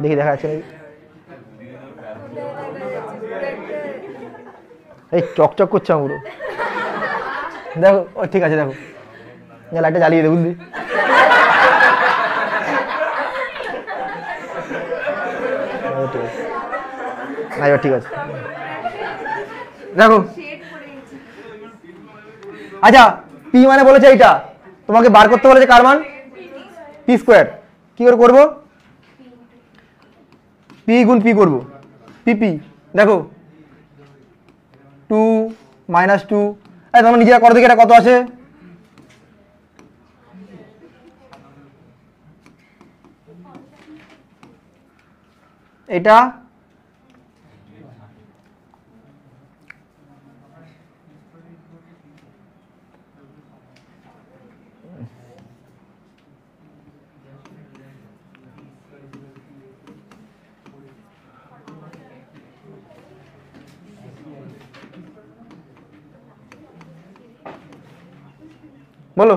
দেখি দেখা যাচ্ছে নাকি? এই চকচক করছে আমার পুরো। দেখো ও ঠিক আছে, দেখো লাইটটা জ্বালিয়ে দে বুঝলি। না এবার ঠিক আছে দেখো। আচ্ছা পি মানে বলেছে এইটা, তোমাকে বার করতে বলেছে কার মান? P square. কি করে করবো? পি গুণ পি করবো, পি পি। দেখো 2 - 2, তোমরা নিজেরা করো দেখি এটা কত আসে। এটা বলো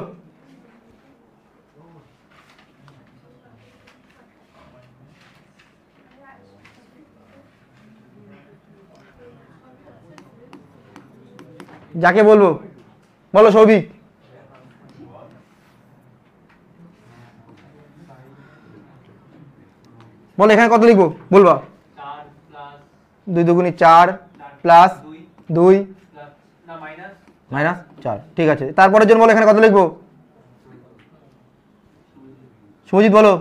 যাকে বলবো, বলো সৌভিক। বলো এখানে কত লিখবো বলবা? 2 দুগুণী 4 প্লাস 2 মাইনাস 4। ঠিক আছে, তারপরের জন্য বলো এখানে কত লিখবো? শুভজিৎ বলো।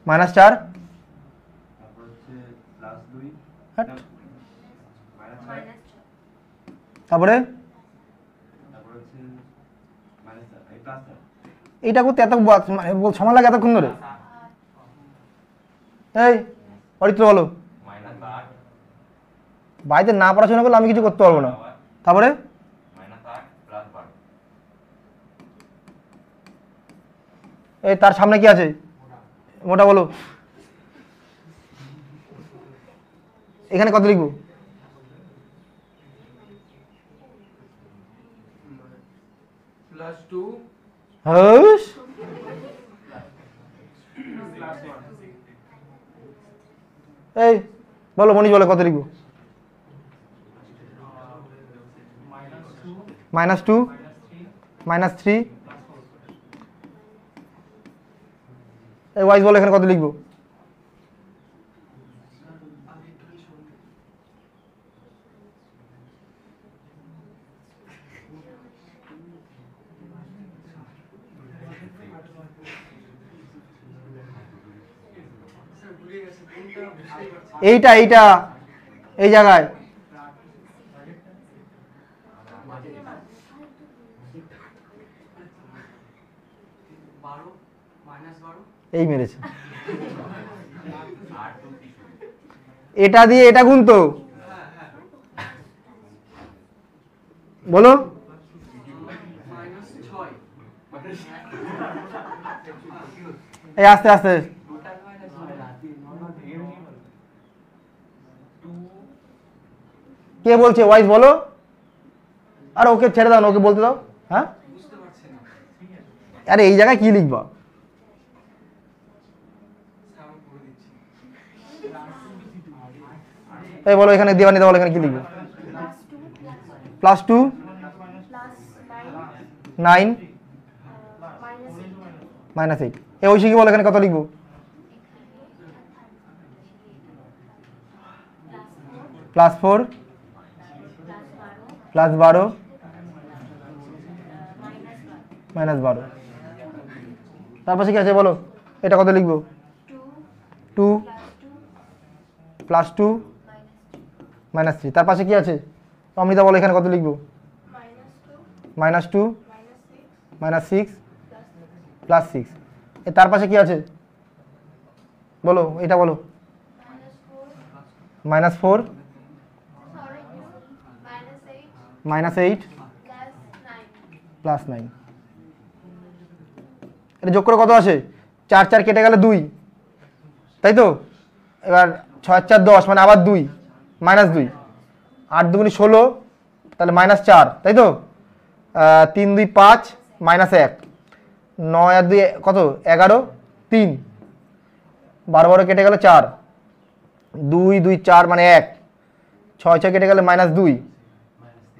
-4 তারপরে এইটা করতে এত সময় লাগে এতক্ষণ ধরে? এই অরিত্র বলো। বাড়িতে না পড়াশোনা করলে আমি কিছু করতে পারবো না। তারপরে এই তার সামনে কি আছে মোটা বলো। এখানে কত লিখবো? +2 হস এই বলো মনীষ বলো কত লিখবো? -2 -3। এই ওয়াইজ বলো এখানে কত লিখবো? এইটা এইটা এই জায়গায় এই মেরেছে। এটা দিয়ে এটা গুণ তো বলো। এই আস্তে আস্তে কে বলছে ওয়াইজ বলো। আর ওকে ছেড়ে দাও না, ওকে বলতে দাও। হ্যাঁ আরে এই জায়গায় কি লিখবা? এই বলো এখানে দেওয়ানিদা বলো এখানে কি লিখবে? +2 9 -8। এই ঐশী বলো এখানে কত লিখবো? +4 +12 -12। তারপর কি আছে বলো? এটা কত লিখবো? 2 +2 -3। তার পাশে কি আছে অমৃতা বলো এখানে কত লিখবো? -2 -6 +6। তার পাশে কি আছে বলো? এটা বলো। -4 -8 +9। এটা যোগ করে কত আসে? 4 4 কেটে গেলে 2, তাই তো? এবার 6 4 10 মানে আবার 2 -2 8 দুগুণে 16, তাহলে -4, তাই তো। 3 2 5 -1, 9 আর 2 কত 11, 3, 12 12 কেটে গেল 4, 2 2 4 মানে 1, 6 6 কেটে গেলে -2,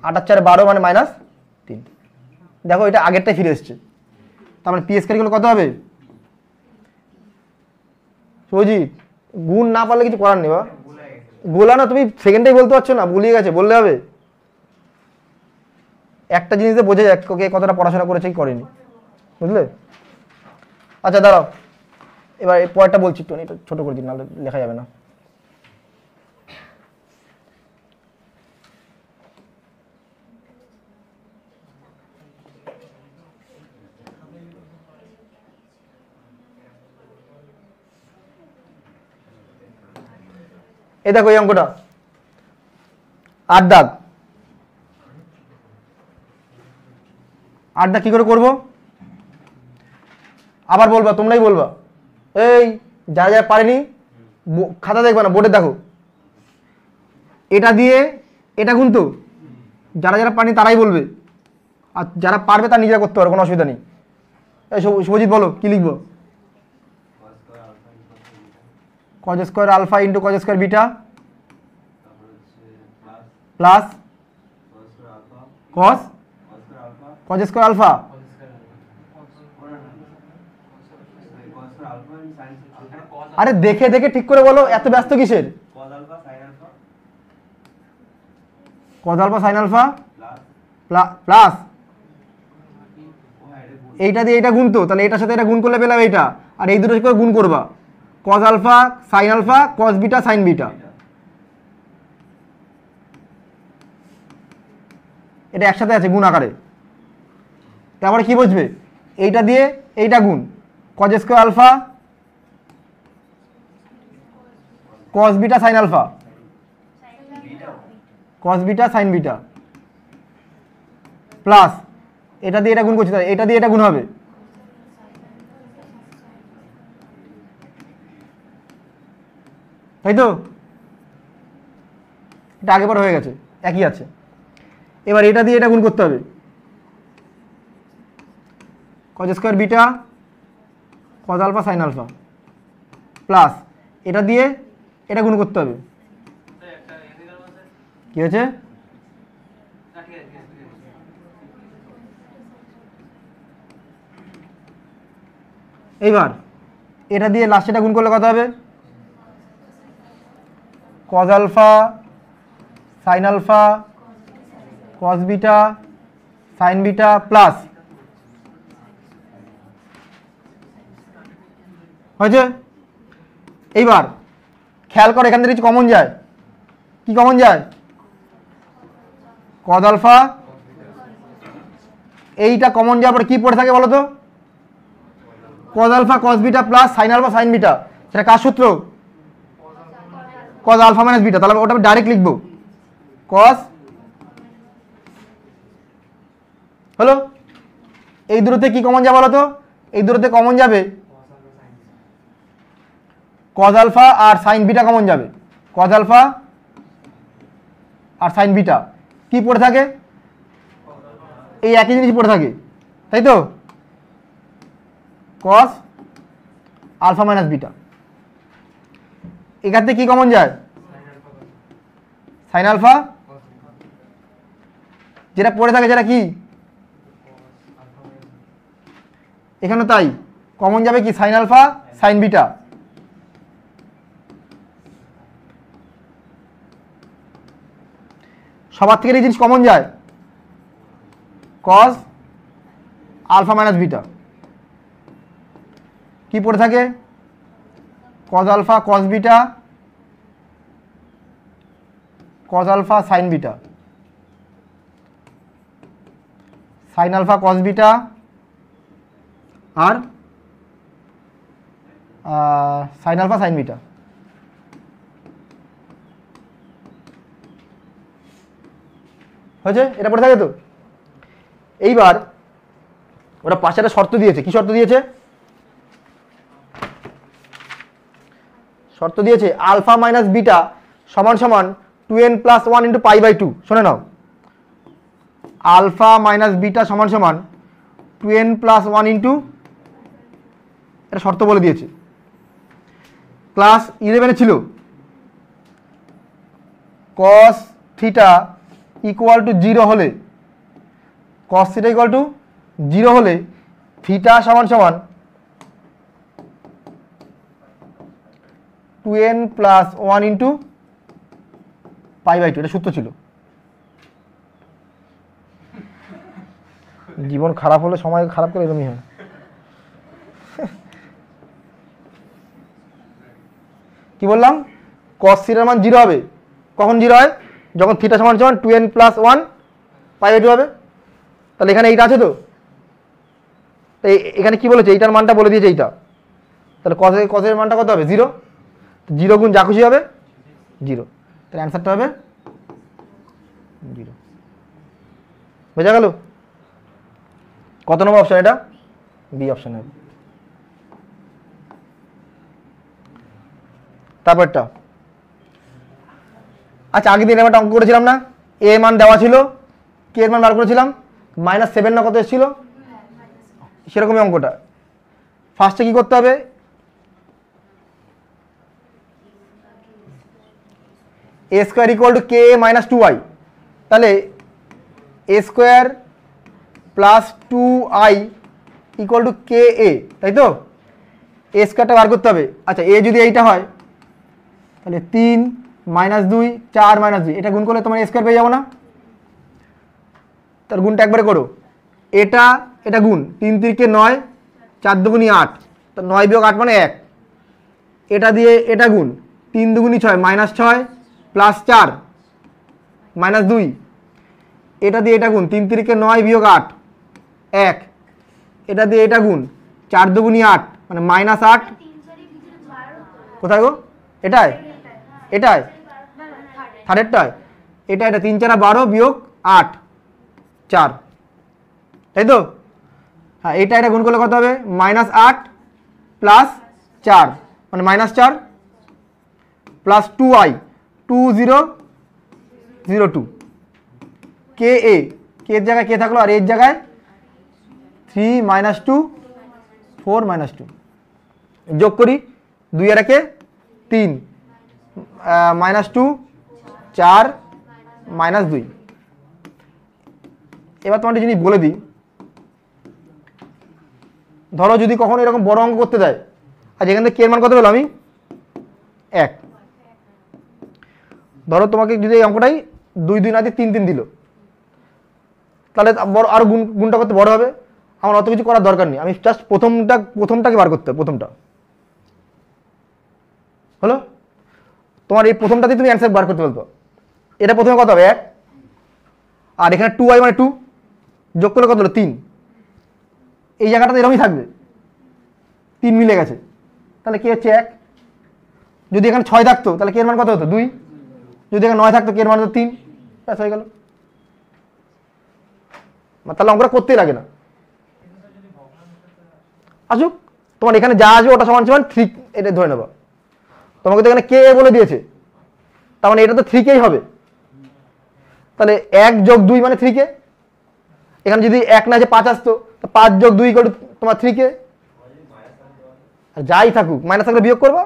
8 আর 4 12 মানে -3। দেখো এটা আগেরটাই ফিরে এসছে, তার মানে পি স্কয়ার কত হবে? সজিৎ গুণ না পারলে কিছু করার নেই বা, গোলা না, তুমি সেকেন্ডটাই বলতে পারছো না, ভুলিয়ে গেছে, বললে হবে। একটা জিনিসে বোঝা যাক কে কতটা পড়াশোনা করেছে কি করেনি, বুঝলে। আচ্ছা দাঁড়াও, এবার এই পরেরটা বলছি, একটু এটা ছোট করে দিন, নাহলে লেখা যাবে না। এই দেখো এই অঙ্কটা 8 দাগ। 8 দাগ কি করে করব? আবার বলবা, তোমরাই বলবা, এই যারা যারা পারেনি খাতা দেখবে না, বোর্ডে দেখো। এটা দিয়ে এটা গুণ তো, যারা যারা পারেনি তারাই বলবে, আর যারা পারবে তারা নিজেরা করতে পারবে, কোনো অসুবিধা নেই। এই শুভজিৎ বলো কি লিখবো? cos square alpha into cos square beta plus cos square alpha. আরে দেখে দেখে ঠিক করে বলো, এত ব্যস্ত কিসের? cos alpha sin alpha plus এইটা দিয়ে এটা গুণ তো, তাহলে এটার সাথে এটা গুণ করলে পেলাম এইটা, আর এই দুটোর সাথে গুণ করবা cos alpha sin alpha cos beta sin beta. এটা একসাথে আছে গুণ আকারে, তারপরে কি বুঝবে? এইটা দিয়ে এইটা গুণ cos square alpha cos beta sin alpha cos beta sin beta plus এটা দিয়ে এটা গুণ করছি, তাই এটা দিয়ে এটা গুণ হবে, তাই তো। এটা আগেবার হয়ে গেছে, একই আছে। এবার এটা দিয়ে এটা গুণ করতে হবে, cos square beta cos alpha sin alpha plus এটা দিয়ে এটা গুণ করতে হবে, কি হয়েছে? এইবার এটা দিয়ে লাস্টে এটা গুণ করলে কত হবে? cos alpha sin alpha cos beta sin beta plus, হয়েছে। এইবার খেয়াল করো, এখান থেকে কিছু কমন যায়, কি কমন যায়? cos আলফা, এইটা কমন যাওয়ার পর কি পড়ে থাকে বলো তো? cos alpha cos beta plus sin alpha sin beta, সেটা কার সূত্র? cos alpha minus beta. তাহলে ওটা আমি ডাইরেক্ট লিখবো cos, হলো। এই দূরতে কি কমন যাবে বলো তো? এই দূরতে কমন যাবে cos আলফা আর sin বিটা কমন যাবে, cos আলফা আর sin বিটা কি পড়ে থাকে? এই একই জিনিস পড়ে থাকে, তাই তো। cos আলফা মাইনাস বিটা, এখান থেকে কি কমন যায়? sin আলফা, যেটা পড়ে থাকে যেটা কি এখানে, তাই কমন যাবে কি? sin alpha sin beta. সবার থেকে এই জিনিস কমন যায়, cos আলফা মাইনাস বিটা কি পড়ে থাকে? cos alpha cos beta cos alpha sin beta, sin alpha cos beta আর sin আলফা sin বিটা। হয়েছে, এটা পড়ে থাকে তো। এইবার ওরা পাশে একটা শর্ত দিয়েছে, কি শর্ত দিয়েছে? শর্ত দিয়েছে আলফা মাইনাস বিটা সমান সমান 2n plus 1 into pi by 2। শোনে নাও, আলফা মাইনাস বিটা সমান সমান 2n প্লাস 1 ইন্টু, এটা শর্ত বলে দিয়েছে। ক্লাস 11 ছিল cos থিটা ইকুয়াল টু 0 হলে, cos থিটা ইকুয়াল টু 0 হলে থিটা সমান সমান 2n plus 1 into pi by 2, এটা সূত্র ছিল। জীবন খারাপ হলে সময় খারাপ করে এরকমই হয়। কি বললাম? cos থিটার মান 0 হবে। কখন 0 হয়? যখন থিটা সমান সমান 2n প্লাস 1 পাই বাই 2 হবে। তাহলে এখানে এইটা আছে তো, তাই এখানে কি বলেছে, এইটার মানটা বলে দিয়েছে এইটা। তাহলে cos-এর মানটা কত হবে? 0। 0 গুণ যা খুশি হবে 0, তাহলে অ্যান্সারটা হবে 0। বোঝা গেল? কত নম্বর অপশন এটা? বি অপশন হবে। তারপরটা, আচ্ছা আগের দিন আমরা অঙ্ক করেছিলাম না, এ মান দেওয়া ছিল, কে এর মান বার করেছিলাম, -7 না কত এসেছিল, সেরকমই অঙ্কটা। ফার্স্টে কি করতে হবে, a square equal to K minus 2i, তাহলে a square plus 2i equal to K A, তাই তো? এ স্কোয়ারটা বার করতে হবে। আচ্ছা এ যদি এইটা হয় তাহলে 3 মাইনাস 2 4 মাইনাস 2, এটা গুণ করলে তোমার এ স্কোয়ার পেয়ে যাবো না? তার গুণটা একবারে করো, এটা এটা গুণ, 3 3 9, 4 দুগুণী 8, তো 9 বিয়োগ 8 মানে 1। এটা দিয়ে এটা গুণ, 3 দুগুণী 6 মাইনাস 6 প্লাস 4 মাইনাস 2, এটা দিয়ে এটা গুণ, 3 3 9 বিয়োগ 8 1, এটা দিয়ে এটা গুণ, 4 দুগুণী 8 মানে মাইনাস 8। কোথায় গো? এটাই এটাই থার্ডেরটায়, এটা এটা 3 4 12 বিয়োগ 8 4, তাই তো? হ্যাঁ, এটা এটা গুণ করলে কত হবে? -8 প্লাস 4 মানে -4 প্লাস 2i 2002, কে এ, কে এর জায়গায় কে থাকলো আর এর জায়গায় 3 মাইনাস 2 4 মাইনাস 2, যোগ করি 2 আর 1 3 মাইনাস 2 4 মাইনাস 2। এবার তোমার জিনিস বলে দিই, ধরো যদি কখনো এরকম বড় অঙ্ক করতে দেয়, আর যেখান থেকে কে এর মান কত পেলো আমি 1, ধরো তোমাকে যদি এই অঙ্কটাই 2 2 না দিয়ে 3 3 দিল, তাহলে বড় আরো গুণটা করতে বড় হবে। আমার অত কিছু করার দরকার নেই, আমি জাস্ট প্রথমটাকে বার করতে হবে। প্রথমটা হলো তোমার, এই প্রথমটাতে তুমি অ্যান্সার বার করতে বলতো। এটা প্রথমে কত হবে 1, আর এখানে 2i মানে 2, যোগ করলে কত হলো 3, এই জায়গাটাতে এরকমই থাকবে, 3 মিলে গেছে, তাহলে কি হচ্ছে 1। যদি এখানে 6 থাকতো তাহলে কে এর মান কত হতো 2, যদি এখানে 9 থাকতো কে এর মান হতো 3, ব্যাস হয়ে গেল। তাহলে অঙ্কটা করতেই লাগে না, আসুক তোমার এখানে যা আসবে ওটা সমান সমান 3, এটা ধরে নেবা। তোমাকে তো এখানে কে বলে দিয়েছে, তার মানে এটা তো 3কেই হবে, তাহলে 1 যোগ 2 মানে 3কে। এখানে যদি 1 না আছে 5 আসতো, তো 5 যোগ 2 ইকুয়াল টু তোমার 3কে, আর যাই থাকুক মাইনাস থাকলে বিয়োগ করবা।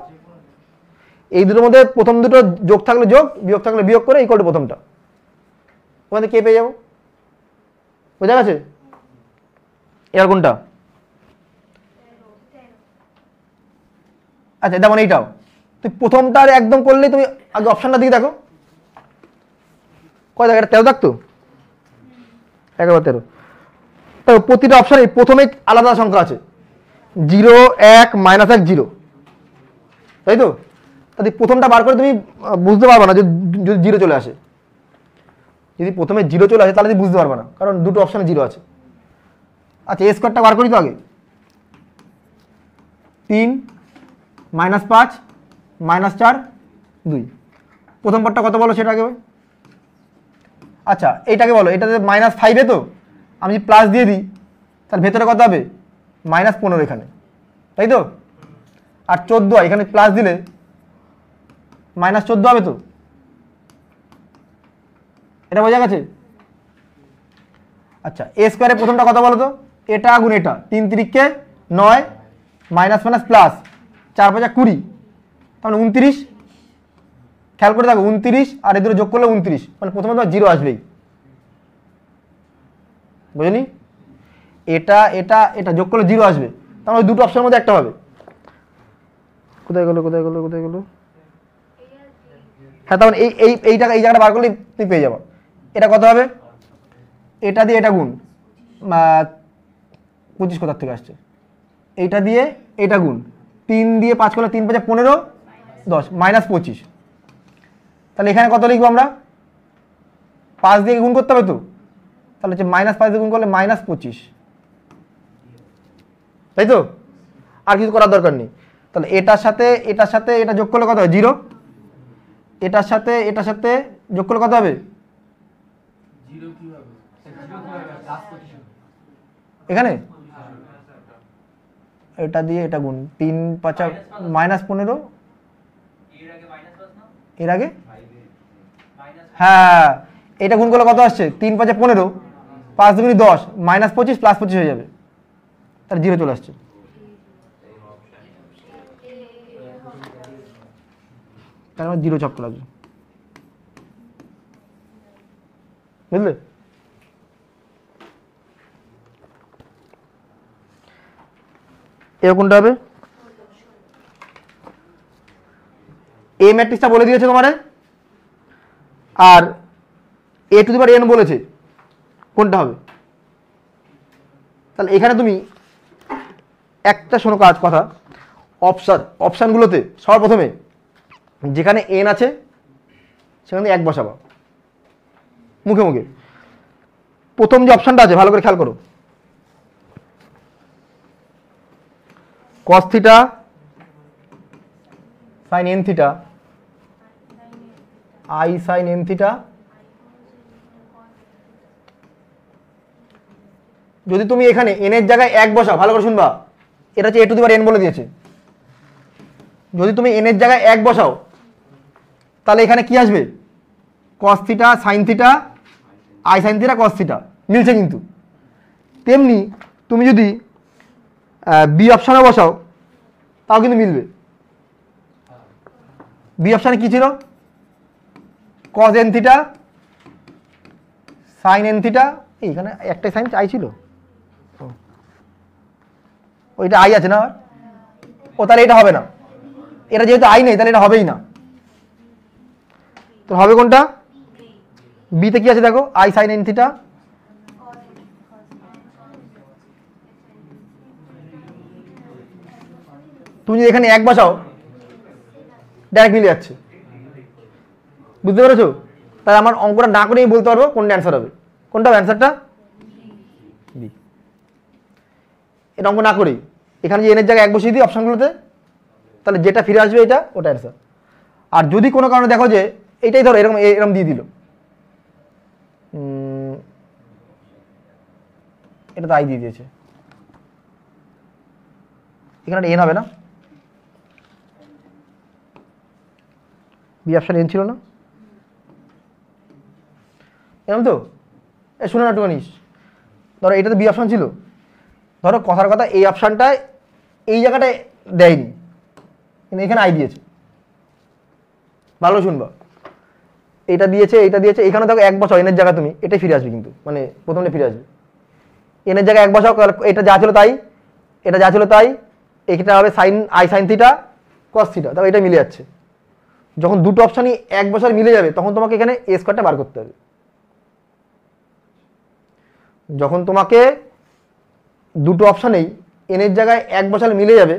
এই দুটোর মধ্যে প্রথম দুটো যোগ থাকলে যোগ, বিয়োগ থাকলে বিয়োগ করে ইকুয়াল টু প্রথমটা, ওখানে কে পেয়ে যাবো। বোঝা গেছে? এর কোনটা? আচ্ছা যেমন এইটাও, তুই প্রথমটার একদম করলেই তুমি আগে অপশনটা দিয়ে দেখো, কয় জায়গায় 13 থাকতো, 11 13, তো প্রতিটা অপশনে প্রথমে আলাদা সংখ্যা আছে, 0 1 -1 0, তাই তো? তাহলে প্রথমটা বার করে তুমি বুঝতে পারবে না যদি 0 চলে আসে। যদি প্রথমে 0 চলে আসে তাহলে তুমি বুঝতে পারবে না, কারণ দুটো অপশনে 0 আছে। আচ্ছা এ স্কোয়ারটা বার করি তো আগে, 3 -5 -4 2, প্রথম পার্টটা কত বলো সেটা আগে। আচ্ছা এইটাকে বলো, এটাতে -5 তো আমি যদি প্লাস দিয়ে দিই তাহলে ভেতরে কত হবে -15 এখানে, তাই তো? আর 14 এখানে প্লাস দিলে -14 হবে তো, এটা বোঝা গেছে? আচ্ছা, এ স্কোয়ারের প্রথমটা কত বলো তো? এটা গুণ এটা, 3 তিরিককে 9, মাইনাস মাইনাস প্লাস 4 5 20, তাহলে 29। খেয়াল করে দেখো 29 আর এদের যোগ করলে 29, মানে প্রথমে তোমার 0 আসবেই, বুঝলি? এটা এটা এটা যোগ করলে 0 আসবে, তাহলে ওই দুটো অপশনের মধ্যে একটা হবে। কোথায় গেলো কোথায় গেলো কোথায় গেলো? হ্যাঁ, তখন এই জায়গাটা বার করলে তুমি পেয়ে যাবো। এটা কত হবে? এটা দিয়ে এটা গুণ 25 কোথার থেকে আসছে? এইটা দিয়ে এটা গুণ 3 দিয়ে 5 করলে 3 5 15, 10 মাইনাস 25। তাহলে এখানে কত লিখবো আমরা? 5 দিয়ে গুণ করতে হবে তো, তাহলে হচ্ছে -5 দিয়ে গুণ করলে -25, তাই তো? আর কিছু করার দরকার নেই। তাহলে এটার সাথে এটা যোগ করলে কত হয়? 0। এটার সাথে যোগ করলে কত হবে? এখানে এটা দিয়ে এটা গুণ 3 5 -15, এর আগে হ্যাঁ, এটা গুণ করলে কত আসছে? 3 5 15, 5 2 10, -25 প্লাস 25 হয়ে যাবে, তার 0 চলে আসছে। তার মানে 0 চক্র লাগবে, বুঝলে? এরকমটা হবে। এ ম্যাট্রিক্সটা বলে দিয়েছে তোমারে, আর এ টু দি পাওয়ার n বলেছে, কোনটা হবে? তাহলে এখানে তুমি একটা শোনো কথা, অপশানগুলোতে সর্বপ্রথমে যেখানে n আছে সেখানে 1 বসাবা মুখে মুখে। প্রথম যে অপশানটা আছে ভালো করে খেয়াল করো, cos theta sin n theta i sin n theta. যদি তুমি এখানে n এর জায়গায় 1 বসাও, ভালো করে শুনবা, এটা হচ্ছে a to the power n বলে দিয়েছে। যদি তুমি n এর জায়গায় 1 বসাও তাহলে এখানে কি আসবে? cos theta sin theta i sin theta cos theta, মিলছে কিন্তু। তেমনি তুমি যদি বি অপশানে বসাও তাও কিন্তু মিলবে। বি অপশানে কি ছিল? cos n theta sin n theta, এইখানে একটাই সাইন আই ছিল, ওইটা আই আছে না? ও তাহলে এটা হবে না, এটা যেহেতু আই নেই তাহলে এটা হবেই না। তো হবে কোনটা? বিতে কি আছে দেখো, আই সাইন এন থিটা। তুমি যদি এখানে 1 বসাও ডাইরেক্ট মিলে যাচ্ছে, বুঝতে পেরেছো? তাই আমার অঙ্কটা না করেই বলতে পারবো কোনটা অ্যান্সার হবে। কোনটা অ্যান্সারটা? বি। এটা অঙ্ক না করেই এখানে যে এনের জায়গায় 1 বসিয়ে দিই অপশানগুলোতে, তাহলে যেটা ফিরে আসবে এটা ওটা অ্যান্সার। আর যদি কোনো কারণে দেখো যে এইটাই ধরো এরকম দিয়ে দিল, এটা তো আই দিয়ে দিয়েছে, এখানে এন হবে না, বি অপশান এন ছিল না, এরকম তো। শুনে না একটুখানি, ধরো এটা তো বি অপশান ছিল, ধরো কথার কথা এই অপশানটায় এই জায়গাটায় দেয়নি, কিন্তু এখানে আই দিয়েছে, ভালো শুনবা, এটা দিয়েছে এখানে দেখো 1 বসাও এনের জায়গায় তুমি, এটাই ফিরে আসবে কিন্তু, মানে প্রথমটা ফিরে আসবে। এনের জায়গায় 1 বসাও, এটা যা ছিল তাই, এটা যা ছিল তাই, এটা হবে sine I sine theta cos theta, তাহলে এটা মিলে যাচ্ছে। যখন দুটো অপশানই 1 বছর মিলে যাবে তখন তোমাকে এখানে এ স্কোয়ারটা বার করতে হবে। যখন তোমাকে দুটো অপশানেই এনের জায়গায় 1 বছর মিলে যাবে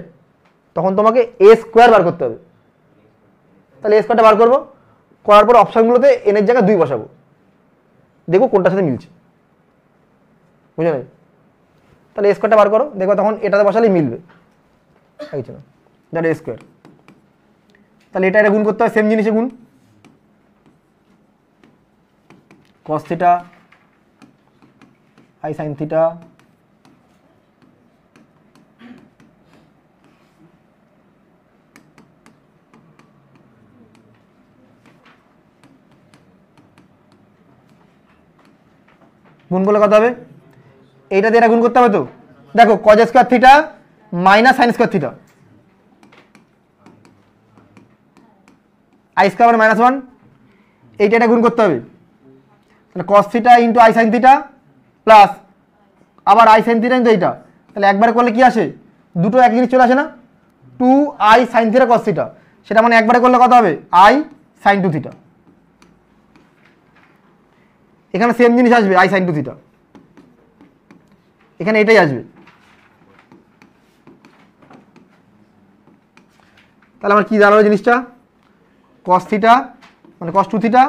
তখন তোমাকে এ স্কোয়ার বার করতে হবে। তাহলে এ স্কোয়ারটা বার করবো, করার পর অপশানগুলোতে এনের জায়গায় 2 বসাবো, দেখবো কোনটার সাথে মিলছে, বুঝে নাই? তাহলে এ স্কোয়ারটা বার করো, দেখবো তখন এটাতে বসালেই মিলবে, কিছু না, দ্যাট এ স্কোয়ার। তাহলে এটা গুণ করতে হয়, সেম জিনিসে গুণ, cos theta i sin theta গুণ করলে কত হবে? এইটা দিয়ে এটা গুণ করতে হবে তো। দেখো cos square theta minus sine square theta, I square minus 1, এইটা এটা গুণ করতে হবে। তাহলে cos theta into I sine theta plus আবার আই সাইন থিটা ইন্টু এইটা, তাহলে একবারে করলে কি আসে? দুটো এক জিনিস চলে আসে না? 2i sine theta cos theta, সেটা মানে একবারে করলে কত হবে? i sine 2 theta. এখানে সেম জিনিস আসবে i সাইন 2 থিটা, এখানে এটাই আসবে। তাহলে আমার কি দাঁড়ালো জিনিসটা? cos থিটা মানে cos 2 থিটা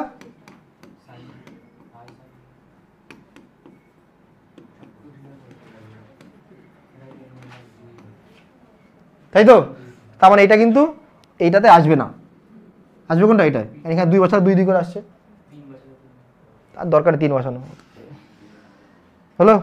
তাই তো। তার মানে এটা কিন্তু এইটাতে আসবে না, আসবে কোনটা? এটাই। এখানে 2 বছর 2 2 করে আসছে, তার দরকার 3 বসানো হলো।